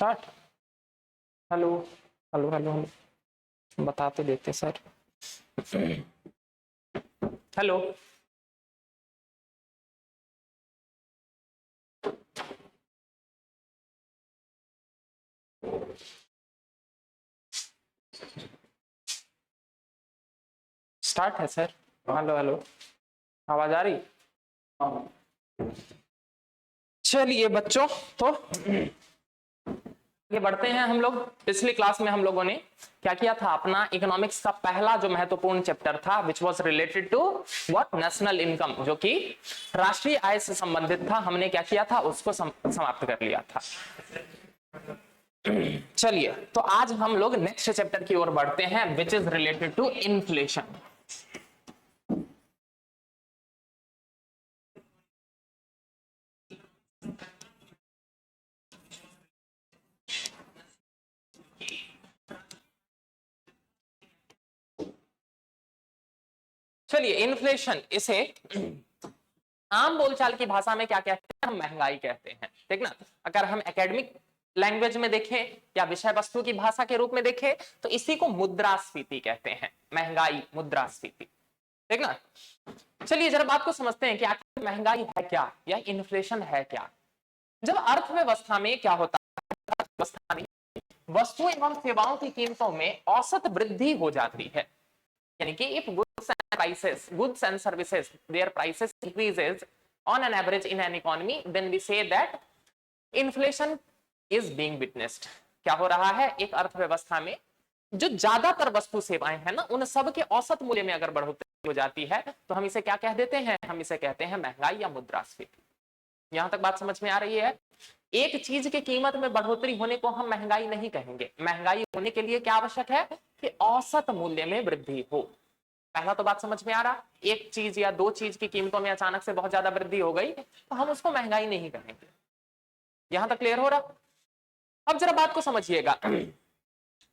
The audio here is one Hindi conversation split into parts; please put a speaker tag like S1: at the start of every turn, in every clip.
S1: Start. Hello hello hello hello, बताते देते सर। हेलो स्टार्ट है सर। हेलो हेलो, आवाज आ रही? चलिए बच्चों, तो आगे बढ़ते हैं हम लोग। पिछली क्लास में हम लोगों ने क्या किया था? अपना इकोनॉमिक्स का पहला जो महत्वपूर्ण चैप्टर था which was related to what, national income, जो कि राष्ट्रीय आय से संबंधित था, हमने क्या किया था? उसको समाप्त कर लिया था। चलिए, तो आज हम लोग नेक्स्ट चैप्टर की ओर बढ़ते हैं which is related to inflation. चलिए, इन्फ्लेशन, इसे आम बोलचाल की भाषा में क्या कहते हैं? हम महंगाई कहते हैं, ठीक ना। अगर हम एकेडमिक लैंग्वेज में देखें या विषय वस्तु की भाषा के रूप में देखें तो इसी को मुद्रास्फीति कहते हैं। महंगाई, मुद्रास्फीति, ठीक ना। चलिए जरा बात को समझते हैं कि आखिर महंगाई है क्या या इन्फ्लेशन है क्या। जब अर्थव्यवस्था में क्या होता है, अर्थव्यवस्था में वस्तु एवं सेवाओं की कीमतों में औसत वृद्धि हो जाती है, यानी कि if goods and services their prices increases on an average in an economy, then we say that inflation is being witnessed। क्या हो रहा है? एक अर्थव्यवस्था में जो ज्यादातर वस्तु सेवाएं हैं ना, उन सब के औसत मूल्य में अगर बढ़ोतरी हो जाती है तो हम इसे क्या कह देते हैं? हम इसे कहते हैं महंगाई या मुद्रास्फीति। यहां तक बात समझ में आ रही है? एक चीज की कीमत में बढ़ोतरी होने को हम महंगाई नहीं कहेंगे। महंगाई होने के लिए क्या आवश्यक है? कि औसत मूल्य में वृद्धि हो। पहला तो बात समझ में आ रहा? एक चीज या दो चीज की कीमतों में अचानक से बहुत ज्यादा वृद्धि हो गई तो हम उसको महंगाई नहीं कहेंगे। यहां तक क्लियर हो रहा? अब जरा बात को समझिएगा।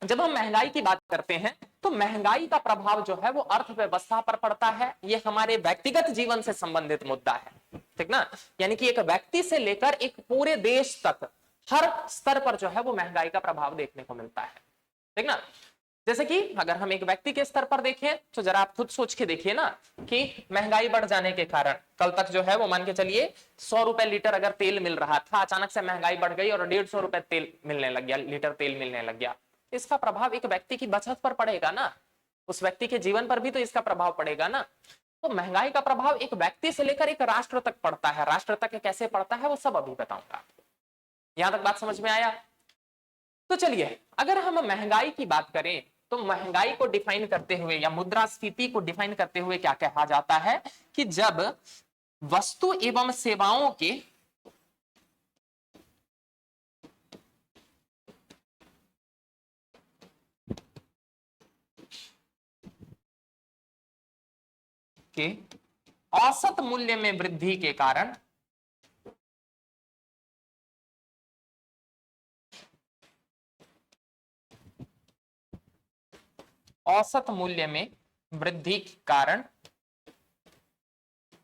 S1: जब हम महंगाई की बात करते हैं तो महंगाई का प्रभाव जो है वो अर्थव्यवस्था पर पड़ता है। ये हमारे व्यक्तिगत जीवन से संबंधित मुद्दा है, ठीक ना। यानी कि एक व्यक्ति से लेकर एक पूरे देश तक हर स्तर पर जो है वो महंगाई का प्रभाव देखने को मिलता है, ठीक ना। जैसे कि अगर हम एक व्यक्ति के स्तर पर देखें तो जरा आप खुद सोच के देखिए ना कि महंगाई बढ़ जाने के कारण कल तक जो है वो मान के चलिए 100 रुपए लीटर अगर तेल मिल रहा था, अचानक से महंगाई बढ़ गई और 150 रुपए तेल मिलने लग गया, लीटर तेल मिलने लग गया। इसका प्रभाव एक व्यक्ति की बचत पर पड़ेगा ना, उस व्यक्ति के जीवन पर भी तो इसका प्रभाव पड़ेगा ना। तो महंगाई का प्रभाव एक व्यक्ति से लेकर एक राष्ट्र तक पड़ता है। राष्ट्र तक कैसे पड़ता है वो सब अभी बताऊंगा। यहां तक बात समझ में आया? तो चलिए, अगर हम महंगाई की बात करें तो महंगाई को डिफाइन करते हुए या मुद्रास्फीति को डिफाइन करते हुए क्या कहा जाता है कि जब वस्तु एवं सेवाओं के औसत मूल्य में वृद्धि के कारण औसत मूल्य में वृद्धि के कारण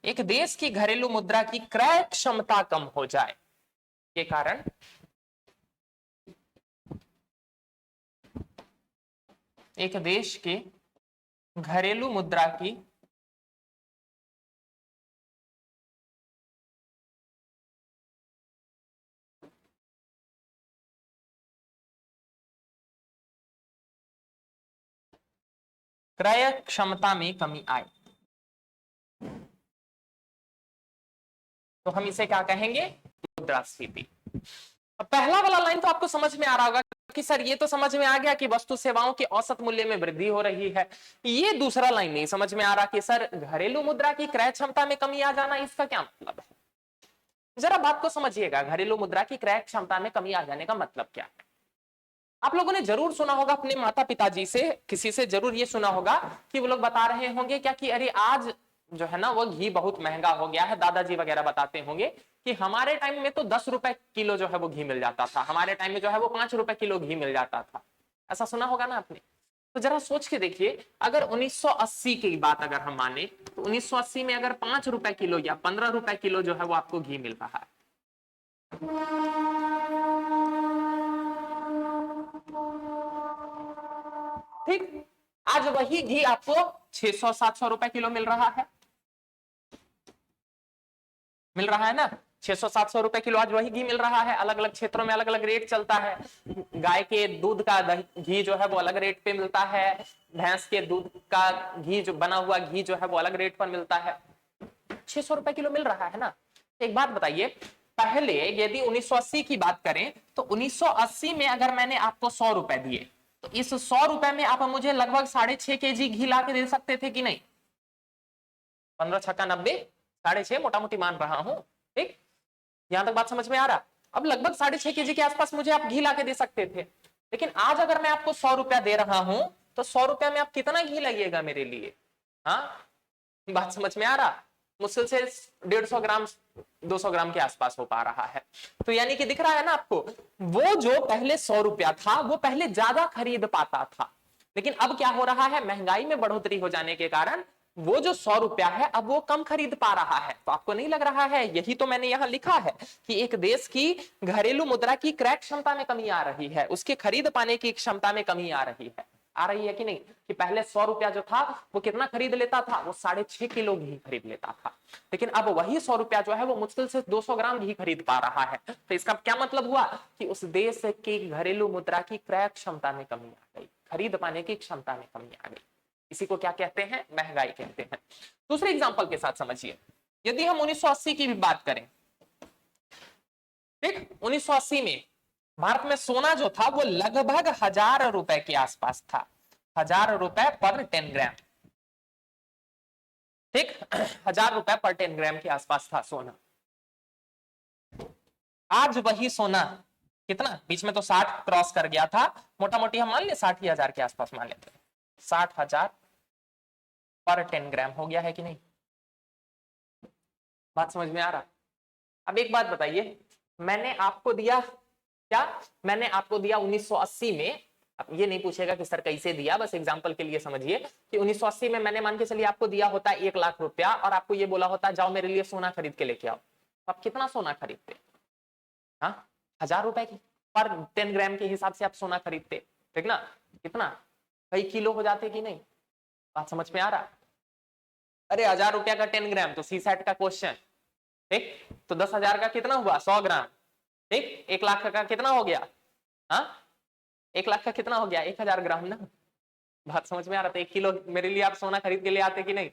S1: एक देश की घरेलू मुद्रा की क्रय क्षमता कम हो जाए के कारण एक देश के घरेलू मुद्रा की क्रय क्षमता में कमी आए तो हम इसे क्या कहेंगे? मुद्रास्फीति। अब पहला वाला लाइन तो आपको समझ में आ रहा होगा कि सर ये तो समझ में आ गया कि वस्तु सेवाओं के औसत मूल्य में वृद्धि हो रही है। ये दूसरा लाइन नहीं समझ में आ रहा कि सर घरेलू मुद्रा की क्रय क्षमता में कमी आ जाना, इसका क्या मतलब है? जरा बात को समझिएगा, घरेलू मुद्रा की क्रय क्षमता में कमी आ जाने का मतलब क्या है? आप लोगों ने जरूर सुना होगा अपने माता पिताजी से, किसी से जरूर ये सुना होगा कि वो लोग बता रहे होंगे क्या कि अरे आज जो है ना वो घी बहुत महंगा हो गया है। दादाजी वगैरह बताते होंगे कि हमारे टाइम में तो 10 रुपए किलो जो है वो घी मिल जाता था, हमारे टाइम में जो है वो 5 रुपए किलो घी मिल जाता था। ऐसा सुना होगा ना आपने? तो जरा सोच के देखिए, अगर 1980 की बात अगर हम माने तो 1980 में अगर 5 रुपए किलो या 15 रुपए किलो जो है वो आपको घी मिल रहा है, ठीक, आज वही घी आपको 600-700 रुपए किलो मिल रहा है ना, 600-700 रुपए किलो आज वही घी मिल रहा है। अलग अलग क्षेत्रों में अलग अलग रेट चलता है। गाय के दूध का घी जो है वो अलग रेट पे मिलता है, भैंस के दूध का घी जो बना हुआ घी जो है वो अलग रेट पर मिलता है। 600 रुपए किलो मिल रहा है ना। एक बात बताइए, पहले यदि 1980 की बात करें तो 1980 में अगर मैंने आपको 100 रुपए दिए तो इस 100 रुपए में आप मुझे लगभग 6.5 केजी घी ला के दे सकते थे कि नहीं? 15 छक्का 90, 6.5 मोटा मोटी मान रहा हूं, ठीक, यहां तक बात समझ में आ रहा। अब लगभग 6.5 केजी के आसपास मुझे आप घी ला के दे सकते थे, लेकिन आज अगर मैं आपको 100 रुपया दे रहा हूं तो 100 रुपया में आप कितना घी लगेगा मेरे लिए? हाँ, बात समझ में आ रहा? मुश्किल से 150 ग्राम 200 ग्राम के आसपास हो पा रहा है। तो यानी कि दिख रहा है ना आपको, वो जो पहले 100 रुपया था वो पहले ज्यादा खरीद पाता था, लेकिन अब क्या हो रहा है, महंगाई में बढ़ोतरी हो जाने के कारण वो जो 100 रुपया है अब वो कम खरीद पा रहा है। तो आपको नहीं लग रहा है, यही तो मैंने यहां लिखा है कि एक देश की घरेलू मुद्रा की क्रय क्षमता में कमी आ रही है, उसके खरीद पाने की क्षमता में कमी आ रही है। आ रही है कि नहीं? कि पहले 100 रुपया जो था वो कितना खरीद लेता था, वो 6.5 किलो घी खरीद लेता था, लेकिन अब वही 100 रुपया जो है वो मुश्किल से 200 ग्राम घी खरीद पा रहा है। तो इसका क्या मतलब हुआ कि उस देश की घरेलू मुद्रा की क्रय क्षमता में कमी आ गई, खरीद पाने की क्षमता में कमी आ गई। इसी को क्या कहते हैं? महंगाई कहते हैं। दूसरे एग्जांपल के साथ समझिए, यदि हम 1980 की भी बात करें, ठीक, 1980 में भारत में सोना जो था वो लगभग 1000 रुपए के आसपास था, 1000 रुपए पर 10 ग्राम, ठीक, 1000 रुपए पर 10 ग्राम के आसपास था सोना। आज वही सोना कितना, बीच में तो 60 क्रॉस कर गया था, मोटा मोटी हम मान ले 60,000 के आसपास मान लेते हैं, 60,000 पर 10 ग्राम हो गया है कि नहीं? बात समझ में आ रहा? अब एक बात बताइए, मैंने आपको दिया क्या, मैंने आपको दिया 1980 में, अब ये नहीं पूछेगा कि सर कैसे दिया, बस एग्जांपल के लिए समझिए कि 1980 में मैंने मान के चलिए आपको दिया होता 1 लाख रुपया और आपको ये बोला होता जाओ मेरे लिए सोना खरीद के लेके आओ, तो आप कितना सोना खरीदते? हाँ, 1000 रुपए की पर 10 ग्राम के हिसाब से आप सोना खरीदते, ठीक ना? कितना, कई किलो हो जाते कि नहीं? बात समझ में आ रहा? अरे 1000 रुपया का 10 ग्राम तो सी सेट का क्वेश्चन, ठीक, तो 10,000 का कितना हुआ, 100 ग्राम, ठीक, 1 लाख का कितना हो गया? हाँ, 1 लाख का कितना हो गया, 1000 ग्राम ना। बात समझ में आ रहा था? 1 किलो मेरे लिए आप सोना खरीद के ले आते कि नहीं?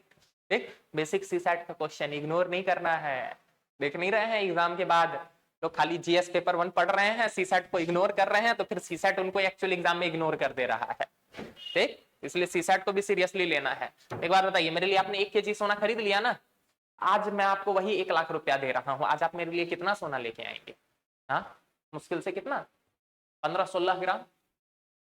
S1: ठीक, बेसिक सी सेट का क्वेश्चन इग्नोर नहीं करना है। देख नहीं रहे हैं एग्जाम के बाद लोग खाली जीएस पेपर 1 पढ़ रहे हैं, सी सेट को इग्नोर कर रहे हैं, तो फिर सी सेट उनको एक्चुअल एग्जाम में इग्नोर कर दे रहा है, ठीक, इसलिए सी सेट को भी सीरियसली लेना है। एक बार बताइए, मेरे लिए आपने 1 केजी सोना खरीद लिया ना, आज मैं आपको वही 1 लाख रुपया दे रहा हूं, आज आप मेरे लिए कितना सोना लेके आएंगे? हाँ, मुश्किल से कितना, 15-16 ग्राम,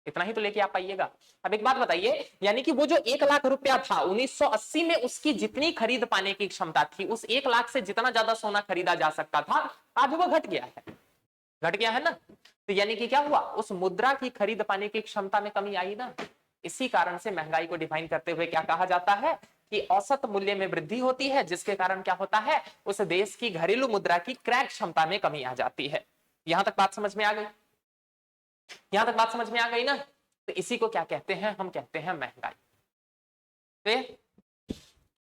S1: इतना ही तो लेके आप आइएगा। अब एक बात बताइए, यानी कि वो जो 1 लाख रुपया था 1980 में, उसकी जितनी खरीद पाने की क्षमता थी, उस 1 लाख से जितना ज्यादा सोना खरीदा जा सकता था, आज वो घट गया है, घट गया है ना। तो यानी कि क्या हुआ, उस मुद्रा की खरीद पाने की क्षमता में कमी आई ना। इसी कारण से महंगाई को डिफाइन करते हुए क्या कहा जाता है कि औसत मूल्य में वृद्धि होती है, जिसके कारण क्या होता है, उस देश की घरेलू मुद्रा की क्रय क्षमता में कमी आ जाती है। यहां तक बात समझ में आ गई? यहां तक बात समझ में आ गई ना? तो इसी को क्या कहते हैं, हम कहते हैं महंगाई। तो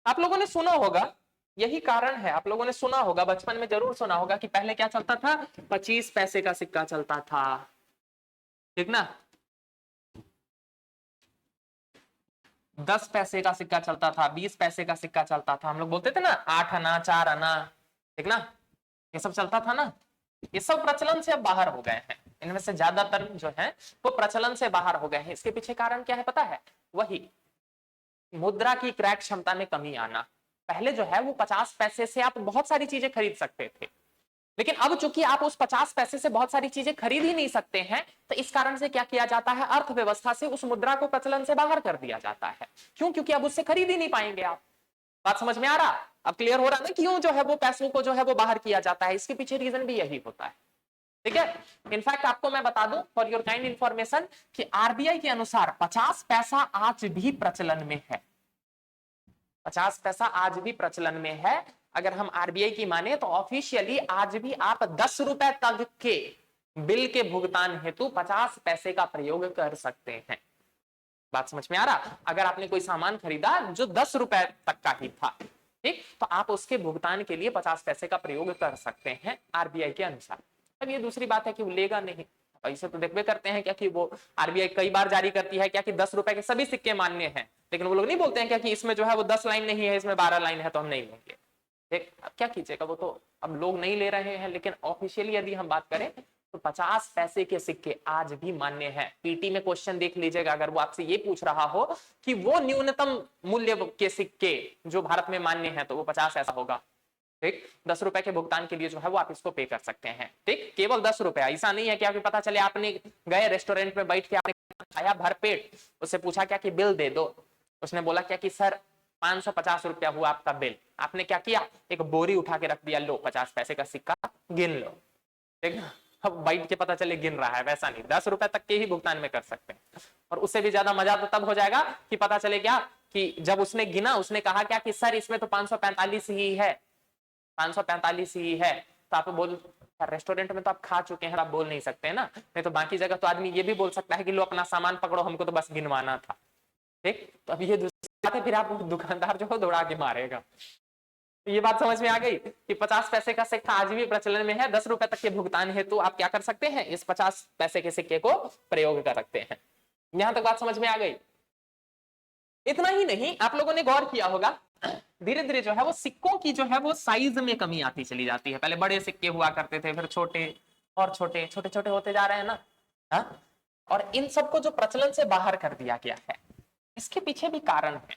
S1: आप लोगों ने सुना होगा, यही कारण है, आप लोगों ने सुना होगा, बचपन में जरूर सुना होगा कि पहले क्या चलता था, 25 पैसे का सिक्का चलता था, ठीक ना, 10 पैसे का सिक्का चलता था, 20 पैसे का सिक्का चलता था, हम लोग बोलते थे ना 8 आना 4 आना, ठीक ना, ये सब चलता था ना। ये सब प्रचलन से अब बाहर हो गए हैं, इनमें से ज्यादातर जो है वो प्रचलन से बाहर हो गए हैं। इसके पीछे कारण क्या है पता है? वही मुद्रा की क्रय क्षमता में कमी आना। पहले जो है वो 50 पैसे से आप बहुत सारी चीजें खरीद सकते थे, लेकिन अब चूंकि आप उस 50 पैसे से बहुत सारी चीजें खरीद ही नहीं सकते हैं, तो इस कारण से क्या किया जाता है, अर्थव्यवस्था से उस मुद्रा को प्रचलन से बाहर कर दिया जाता है। क्यों? क्योंकि अब उससे खरीद ही नहीं पाएंगे आप। बात समझ में आ रहा? अब क्लियर हो रहा ना क्यों जो है वो पैसों को जो है वो बाहर किया जाता है? इसके पीछे रीजन भी यही होता है, ठीक है। इनफैक्ट आपको मैं बता दूं फॉर योर काइंड इंफॉर्मेशन कि आरबीआई के अनुसार 50 पैसा आज भी प्रचलन में है, 50 पैसा आज भी प्रचलन में है। अगर हम आरबीआई की माने तो ऑफिशियली आज भी आप 10 रुपए तक के बिल के भुगतान हेतु 50 पैसे का प्रयोग कर सकते हैं। बात समझ में आ रहा? अगर आपने कोई सामान खरीदा जो 10 रुपए तक का ही था, ठीक, तो आप उसके भुगतान के लिए 50 पैसे का प्रयोग कर सकते हैं आरबीआई के अनुसार। अब ये दूसरी बात है कि वो लेगा नहीं, ऐसे तो देखते करते हैं क्या कि वो आरबीआई कई बार जारी करती है क्या कि 10 रुपए के सभी सिक्के मान्य हैं, लेकिन वो लोग नहीं बोलते हैं क्या कि इसमें जो है वो 10 लाइन नहीं है, इसमें 12 लाइन है तो हम नहीं लेंगे। ठीक, अब क्या कीजिएगा, वो तो अब लोग नहीं ले रहे हैं, लेकिन ऑफिशियली यदि हम बात करें तो 50 पैसे के सिक्के आज भी मान्य हैं। पीटी में क्वेश्चन देख लीजिएगा, अगर वो आपसे ये पूछ रहा हो कि वो न्यूनतम मूल्य के सिक्के जो भारत में मान्य है तो वो 50 ऐसा होगा। ठीक, 10 रुपए के भुगतान के लिए जो है वो आप इसको पे कर सकते हैं। ठीक, केवल 10 रुपए, ऐसा नहीं है कि आपको पता चले आपने गए रेस्टोरेंट में बैठ के आपने खाया भर पेट, उससे पूछा क्या कि बिल दे दो, उसने बोला क्या कि सर 550 रुपया हुआ आपका बिल, आपने क्या किया, एक बोरी उठा के रख दिया, लो 50 पैसे का सिक्का गिन लो। ठीक है, अब बैठ के पता चले गिन रहा है, वैसा नहीं, 10 रुपए तक के ही भुगतान में कर सकते हैं। और उससे भी ज्यादा मजा तो तब हो जाएगा कि पता चले क्या कि जब उसने गिना, उसने कहा क्या कि सर इसमें तो 545 ही है, 545 ही है, तो आप बोल, रेस्टोरेंट में तो आप खा चुके हैं, आप बोल नहीं सकते ना, नहीं तो बाकी जगह तो आदमी ये भी बोल सकता है कि लो अपना सामान पकड़ो, हमको तो बस गिनवाना था। ठीक, तो अब ये दूसरी बात है, फिर आप दुकानदार जो है दौड़ा के मारेगा। ये बात समझ में आ गई कि 50 पैसे का सिक्का आज भी प्रचलन में है, 10 रुपए तक के भुगतान हेतु तो आप क्या कर सकते हैं, इस 50 पैसे के सिक्के को प्रयोग कर सकते हैं। यहां तक बात समझ में आ गई? इतना ही नहीं, आप लोगों ने गौर किया होगा धीरे धीरे जो है वो सिक्कों की जो है वो साइज में कमी आती चली जाती है। पहले बड़े सिक्के हुआ करते थे, फिर छोटे और छोटे, छोटे छोटे होते जा रहे हैं ना। हा? और इन सबको जो प्रचलन से बाहर कर दिया गया है, इसके पीछे भी कारण है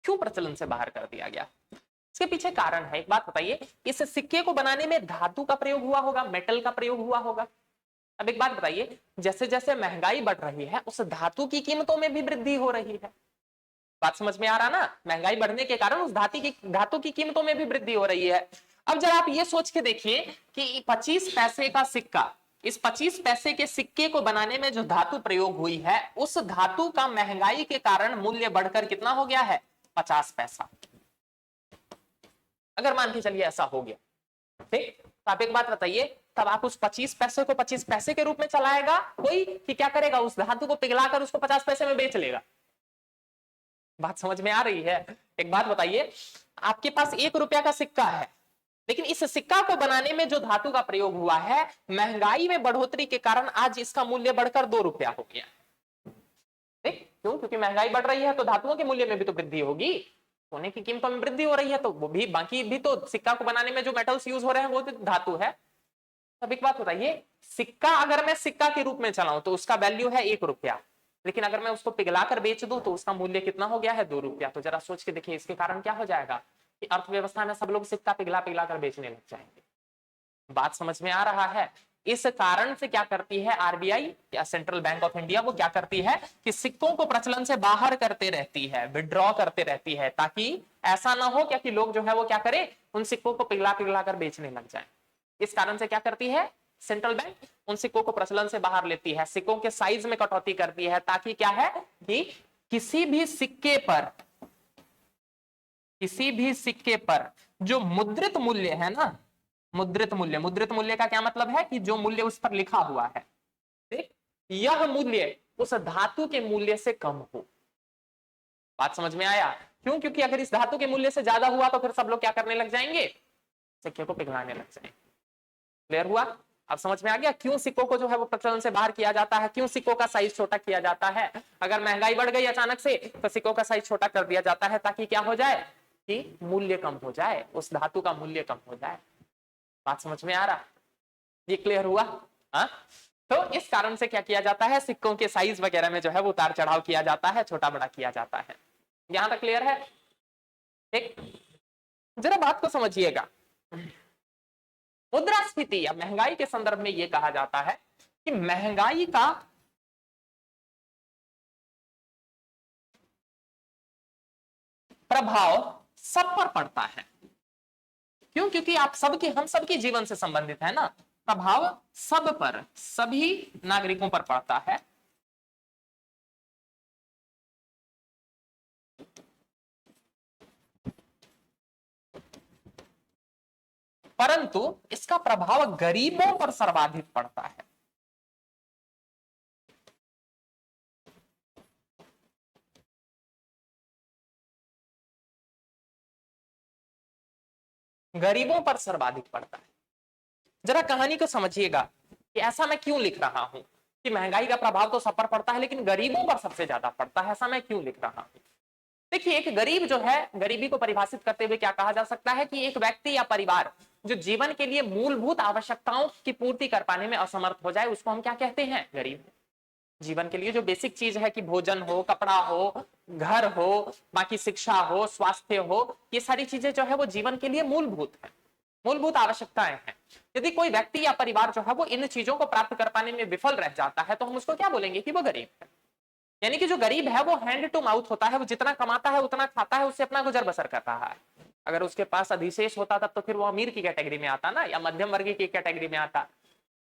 S1: क्यों प्रचलन से बाहर कर दिया गया। इसके पीछे कारण है, एक बात बताइए, इस सिक्के को बनाने में धातु का प्रयोग हुआ होगा, मेटल का प्रयोग हुआ होगा। अब एक बात बताइए, जैसे जैसे महंगाई बढ़ रही है उस धातु की कीमतों में भी वृद्धि हो रही है। बात समझ में आ रहा ना? महंगाई बढ़ने के कारण उस धातु की कीमतों में भी वृद्धि हो रही है। अब जरा आप ये सोच के देखिए कि 25 पैसे का सिक्का, इस 25 पैसे के सिक्के को बनाने में जो धातु प्रयोग हुई है, उस धातु का महंगाई के कारण मूल्य बढ़कर कितना हो गया है, 50 पैसा। अगर मान के चलिए ऐसा हो गया, ठीक, तो आप एक बात बताइए, तब आप उस 25 पैसे को 25 पैसे के रूप में चलाएगा कोई, कि क्या करेगा, उस धातु को पिघलाकर उसको 50 पैसे में बेच लेगा? बात समझ में आ रही है? एक बात बताइए, आपके पास 1 रुपया का सिक्का है, लेकिन इस सिक्का को बनाने में जो धातु का प्रयोग हुआ है, महंगाई में बढ़ोतरी के कारण आज इसका मूल्य बढ़कर 2 रुपया हो गया। ठीक, क्यों? क्योंकि महंगाई बढ़ रही है तो धातुओं के मूल्य में भी तो वृद्धि होगी, सोने की कीमतों में वृद्धि हो रही है, तो वो भी बाकी भी तो सिक्का को बनाने में जो मेटल्स यूज हो रहे हैं वो तो धातु है। अब एक बात बताइए, सिक्का अगर मैं सिक्का के रूप में चलाऊं तो उसका वैल्यू है 1 रुपया, लेकिन अगर मैं उसको पिघलाकर बेच दूं तो उसका मूल्य कितना हो गया है, 2 रुपया। तो जरा सोच के देखिए इसके कारण क्या हो जाएगा कि अर्थव्यवस्था में सब लोग सिक्का पिघला पिघला कर बेचने लग जाएंगे। बात समझ में आ रहा है? इस कारण से क्या करती है आरबीआई या सेंट्रल बैंक ऑफ इंडिया, वो क्या करती है कि सिक्कों को प्रचलन से बाहर करते रहती है, विड्रॉ करते रहती है, ताकि ऐसा ना हो क्या कि लोग जो है वो क्या करें, उन सिक्कों को पिघला पिघला कर बेचने लग जाए। इस कारण से क्या करती है सेंट्रल बैंक, उन सिक्कों को प्रचलन से बाहर लेती है, सिक्कों के साइज में कटौती करती है, ताकि क्या है कि किसी भी सिक्के पर जो मुद्रित मूल्य है ना, मुद्रित मूल्य का क्या मतलब है कि जो मूल्य उस पर लिखा हुआ है, ठीक, यह मूल्य उस धातु के मूल्य से कम हो। बात समझ में आया? क्यों? क्योंकि अगर इस धातु के मूल्य से ज्यादा हुआ तो फिर सब लोग क्या करने लग जाएंगे, सिक्के को पिघलाने लग जाएंगे। क्लियर हुआ? अब समझ में आ गया क्यों सिक्कों को जो है वो प्रचलन से बाहर किया जाता है, क्यों सिक्कों का साइज छोटा किया जाता है। अगर महंगाई बढ़ गई अचानक से तो सिक्कों का साइज छोटा कर दिया जाता है, ताकि क्या हो जाए कि मूल्य कम हो जाए, उस धातु का मूल्य कम हो जाए। बात समझ में आ रहा? ये क्लियर हुआ? हा? तो इस कारण से क्या किया जाता है, सिक्कों के साइज वगैरह में जो है वो उतार चढ़ाव किया जाता है, छोटा बड़ा किया जाता है। यहां तक क्लियर है? ठीक, जरा बात को समझिएगा। मुद्रास्फीति या महंगाई के संदर्भ में यह कहा जाता है कि महंगाई का प्रभाव सब पर पड़ता है। क्यों? क्योंकि आप सबके, हम सबके जीवन से संबंधित है ना, प्रभाव सब पर, सभी नागरिकों पर पड़ता है। परंतु इसका प्रभाव गरीबों पर सर्वाधिक पड़ता है। गरीबों पर सर्वाधिक पड़ता है। जरा कहानी को समझिएगा कि ऐसा मैं क्यों लिख रहा हूं कि महंगाई का प्रभाव तो सब पर पड़ता है लेकिन गरीबों पर सबसे ज्यादा पड़ता है, ऐसा मैं क्यों लिख रहा हूं। देखिए, एक गरीब जो है, गरीबी को परिभाषित करते हुए क्या कहा जा सकता है कि एक व्यक्ति या परिवार जो जीवन के लिए मूलभूत आवश्यकताओं की पूर्ति कर पाने में असमर्थ हो जाए, उसको हम क्या कहते हैं, गरीब। जीवन के लिए जो बेसिक चीज है कि भोजन हो, कपड़ा हो, घर हो, बाकी शिक्षा हो, स्वास्थ्य हो, ये सारी चीजें जो है वो जीवन के लिए मूलभूत है, मूलभूत आवश्यकताएं हैं। यदि कोई व्यक्ति या परिवार जो है वो इन चीजों को प्राप्त कर पाने में विफल रह जाता है तो हम उसको क्या बोलेंगे कि वो गरीब है। यानी कि जो गरीब है वो हैंड टू माउथ होता है, वो जितना कमाता है उतना खाता है, उससे अपना गुजर बसर कर रहा है। अगर उसके पास अधिशेष होता तब तो फिर वो अमीर की कैटेगरी में आता ना, या मध्यम वर्गीय की कैटेगरी में आता।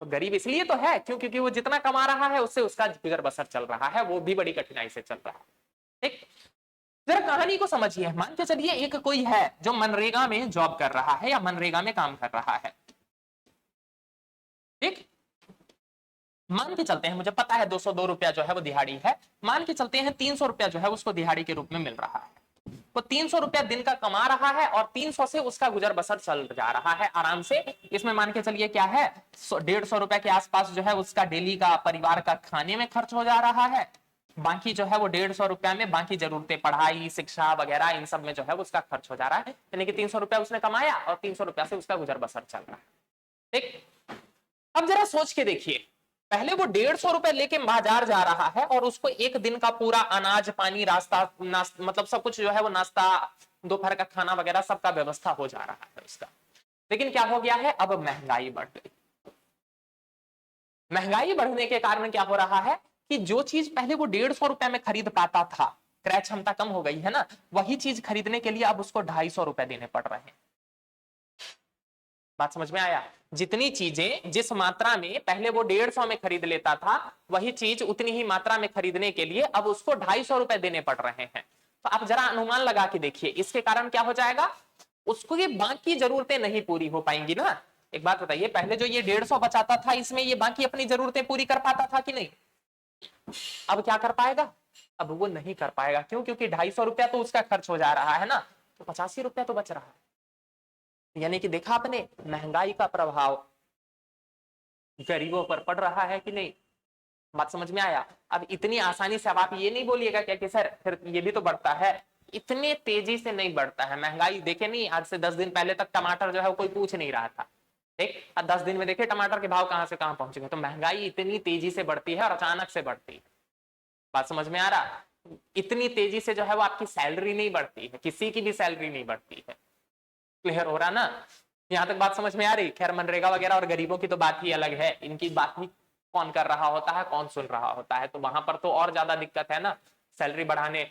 S1: तो गरीब इसलिए तो है क्योंकि वो जितना कमा रहा है उससे उसका गुजर बसर चल रहा है, वो भी बड़ी कठिनाई से चल रहा है। ठीक, जरा कहानी को समझिए। मान के चलिए एक कोई है जो मनरेगा में जॉब कर रहा है या मनरेगा में काम कर रहा है। ठीक, मान के चलते हैं, मुझे पता है 202 रुपया जो है वो दिहाड़ी है, मान के चलते हैं 300 रुपया जो है उसको दिहाड़ी के रूप में मिल रहा है। वो 300 रुपया दिन का कमा रहा है और 300 से उसका गुजर बसर चल जा रहा है आराम से। इसमें मान के चलिए क्या है, 150 रुपया के आसपास जो है उसका डेली का परिवार का खाने में खर्च हो जा रहा है। बाकी जो है वो 150 रुपया में बाकी जरूरतें, पढ़ाई, शिक्षा वगैरह, इन सब में जो है उसका खर्च हो जा रहा है। यानी कि 300 रुपया उसने कमाया और 300 रुपया से उसका गुजर बसर चल रहा है। ठीक, अब जरा सोच के देखिए, पहले वो 150 रुपए लेके बाजार जा रहा है और उसको एक दिन का पूरा अनाज, पानी, रास्ता, मतलब सब कुछ जो है वो नाश्ता, दोपहर का खाना वगैरह सबका व्यवस्था हो जा रहा है उसका। लेकिन क्या हो गया है, अब महंगाई बढ़ गई। महंगाई बढ़ने के कारण क्या हो रहा है कि जो चीज पहले वो 150 रुपए में खरीद पाता था, क्रय क्षमता कम हो गई है ना, वही चीज खरीदने के लिए अब उसको 250 रुपए देने पड़ रहे हैं। बात समझ में आया? जितनी चीजें जिस मात्रा में पहले वो 150 में खरीद लेता था, वही चीज उतनी ही मात्रा में खरीदने के लिए अब उसको 250 रुपए देने पड़ रहे हैं। तो आप जरा अनुमान लगा के देखिए, इसके कारण क्या हो जाएगा, उसको ये बाकी जरूरतें नहीं पूरी हो पाएंगी ना। एक बात बताइए, पहले जो ये 150 बचाता था, इसमें ये बाकी अपनी जरूरतें पूरी कर पाता था कि नहीं? अब क्या कर पाएगा? अब वो नहीं कर पाएगा। क्यों? क्योंकि 250 रुपया तो उसका खर्च हो जा रहा है ना, तो 85 रुपया तो बच रहा है। यानी कि देखा आपने, महंगाई का प्रभाव गरीबों पर पड़ रहा है कि नहीं? बात समझ में आया? अब इतनी आसानी से अब आप ये नहीं बोलिएगा क्या कि सर फिर ये भी तो बढ़ता है। इतने तेजी से नहीं बढ़ता है। महंगाई देखे नहीं, आज से 10 दिन पहले तक टमाटर जो है कोई पूछ नहीं रहा था। ठीक, अब 10 दिन में देखिए टमाटर के भाव कहां से कहां पहुंच गए। तो महंगाई इतनी तेजी से बढ़ती है और अचानक से बढ़ती है। बात समझ में आ रहा? इतनी तेजी से जो है वो आपकी सैलरी नहीं बढ़ती है, किसी की भी सैलरी नहीं बढ़ती है। क्लियर हो रहा ना? यहां तक बात समझ में आ रही? खैर, मनरेगा वगैरह और गरीबों की तो बात ही अलग है, इनकी बात ही कौन कर रहा होता है, कौन सुन रहा होता है, तो वहां पर तो और ज्यादा दिक्कत है ना सैलरी बढ़ाने।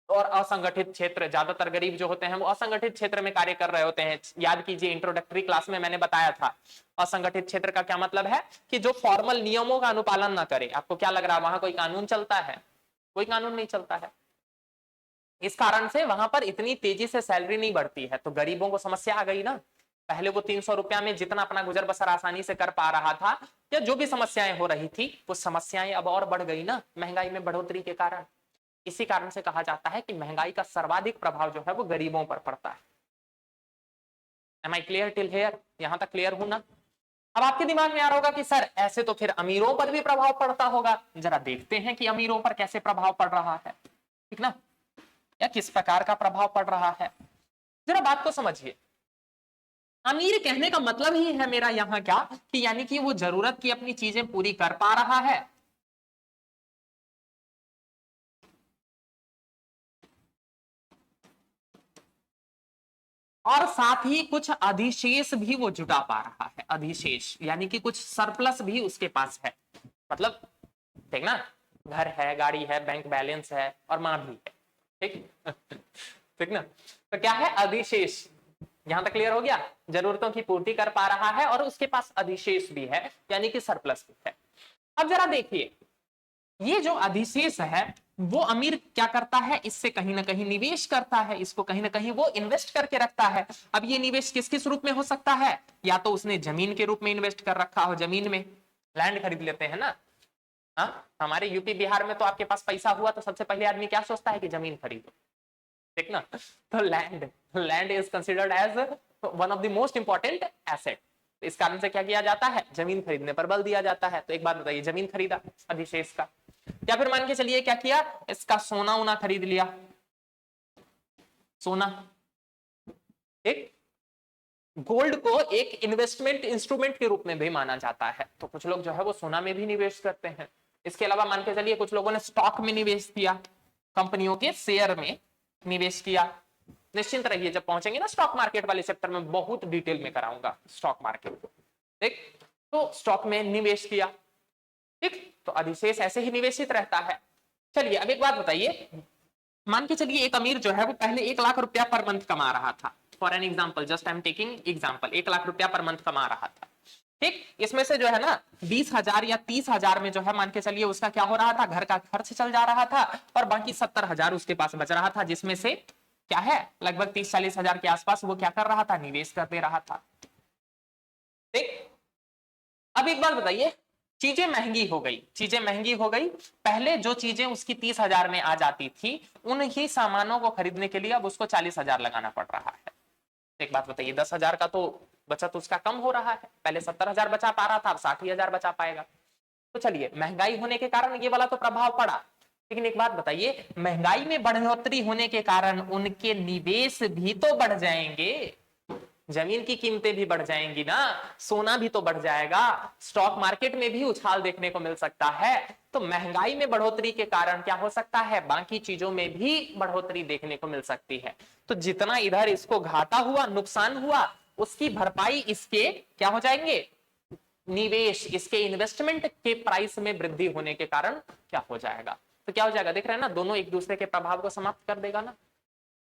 S1: और असंगठित क्षेत्र, ज्यादातर गरीब जो होते हैं वो असंगठित क्षेत्र में कार्य कर रहे होते हैं। याद कीजिए, इंट्रोडक्टरी क्लास में मैंने बताया था, असंगठित क्षेत्र का क्या मतलब है कि जो फॉर्मल नियमों का अनुपालन ना करे। आपको क्या लग रहा है वहां कोई कानून चलता है? कोई कानून नहीं चलता है। इस कारण से वहां पर इतनी तेजी से सैलरी नहीं बढ़ती है। तो गरीबों को समस्या आ गई ना। पहले वो 300 रुपया में जितना अपना गुजर बसर आसानी से कर पा रहा था, या जो भी समस्याएं हो रही थी, वो समस्याएं अब और बढ़ गई ना महंगाई में बढ़ोतरी के कारण। इसी कारण से कहा जाता है कि महंगाई का सर्वाधिक प्रभाव जो है वो गरीबों पर पड़ता है। Am I clear till here? यहां तक क्लियर हूं ना? अब आपके दिमाग में आ रहा होगा कि सर ऐसे तो फिर अमीरों पर भी प्रभाव पड़ता होगा। जरा देखते हैं कि अमीरों पर कैसे प्रभाव पड़ रहा है, ठीक ना, या किस प्रकार का प्रभाव पड़ रहा है। जरा बात को समझिए। अमीर कहने का मतलब ही है मेरा यहां क्या कि यानी कि वो जरूरत की अपनी चीजें पूरी कर पा रहा है, और साथ ही कुछ अधिशेष भी वो जुटा पा रहा है। अधिशेष यानी कि कुछ सरप्लस भी उसके पास है। मतलब ठीक ना, घर है, गाड़ी है, बैंक बैलेंस है और मां भी है। ठीक ठीक ना? तो क्या है? अधिशेष। यहां तक क्लियर हो गया? जरूरतों की पूर्ति कर पा रहा है और उसके पास अधिशेष भी है, यानी कि सरप्लस भी है। अब जरा देखिए, ये जो अधिशेष है वो अमीर क्या करता है, इससे कहीं ना कहीं निवेश करता है, इसको कहीं ना कहीं वो इन्वेस्ट करके रखता है। अब ये निवेश किस किस रूप में हो सकता है? या तो उसने जमीन के रूप में इन्वेस्ट कर रखा हो, जमीन में लैंड खरीद लेते हैं ना। हाँ, हमारे यूपी बिहार में तो आपके पास पैसा हुआ तो सबसे पहले आदमी क्या सोचता है कि जमीन खरीदो, ठीक ना। तो land is considered as one of the most important asset. इस कारण से क्या किया जाता है, जमीन खरीदने पर बल दिया जाता है। तो एक बात बताइए, जमीन खरीदा अधिशेष का, या फिर मान के चलिए क्या किया, इसका सोना उना खरीद लिया, सोना। एक गोल्ड को एक इन्वेस्टमेंट इंस्ट्रूमेंट के रूप में भी माना जाता है, तो कुछ लोग जो है वो सोना में भी निवेश करते हैं। इसके अलावा मान के चलिए कुछ लोगों ने स्टॉक में निवेश किया, कंपनियों के शेयर में निवेश किया। निश्चिंत रहिए, जब पहुंचेंगे ना स्टॉक मार्केट वाले चैप्टर में बहुत डिटेल में कराऊंगा स्टॉक मार्केट को। ठीक, तो स्टॉक में निवेश किया, ठीक, तो अधिशेष ऐसे ही निवेशित रहता है। चलिए अब एक बात बताइए, मान के चलिए एक अमीर जो है वो पहले 1 लाख रुपया पर मंथ कमा रहा था, for an example, just I am taking example, 1 lakh रुपया पर मंथ कमा रहा था। ठीक, इसमें से जो है ना 20,000 या 30,000 में जो है मान के चलिए उसका क्या हो रहा था, घर का खर्च चल जा रहा था, और बाकी 70,000 उसके पास बच रहा था, जिसमें से क्या है लगभग 30-40,000 के आसपास वो क्या कर रहा था, निवेश कर दे रहा था। ठीक, अब एक बात बताइए, चीजें महंगी हो गई, चीजें महंगी हो गई, पहले जो चीजें उसकी 30,000 में आ जाती थी उन ही सामानों को खरीदने के लिए अब उसको 40,000 लगाना पड़ रहा है। एक बात बताइए, 10,000 का तो बचत उसका कम हो रहा है, पहले 70,000 बचा पा रहा था, अब 60,000 बचा पाएगा। तो चलिए, महंगाई होने के कारण ये वाला तो प्रभाव पड़ा, लेकिन एक बात बताइए, महंगाई में बढ़ोतरी होने के कारण उनके निवेश भी तो बढ़ जाएंगे, जमीन की कीमतें भी बढ़ जाएंगी ना, सोना भी तो बढ़ जाएगा, स्टॉक मार्केट में भी उछाल देखने को मिल सकता है। तो महंगाई में बढ़ोतरी के कारण क्या हो सकता है, बाकी चीजों में भी बढ़ोतरी देखने को मिल सकती है। तो जितना इधर इसको घाटा हुआ, नुकसान हुआ, उसकी भरपाई इसके क्या हो जाएंगे, निवेश, इसके इन्वेस्टमेंट के प्राइस में वृद्धि होने के कारण क्या हो जाएगा। तो क्या हो जाएगा, देख रहे हैं ना, दोनों एक दूसरे के प्रभाव को समाप्त कर देगा ना।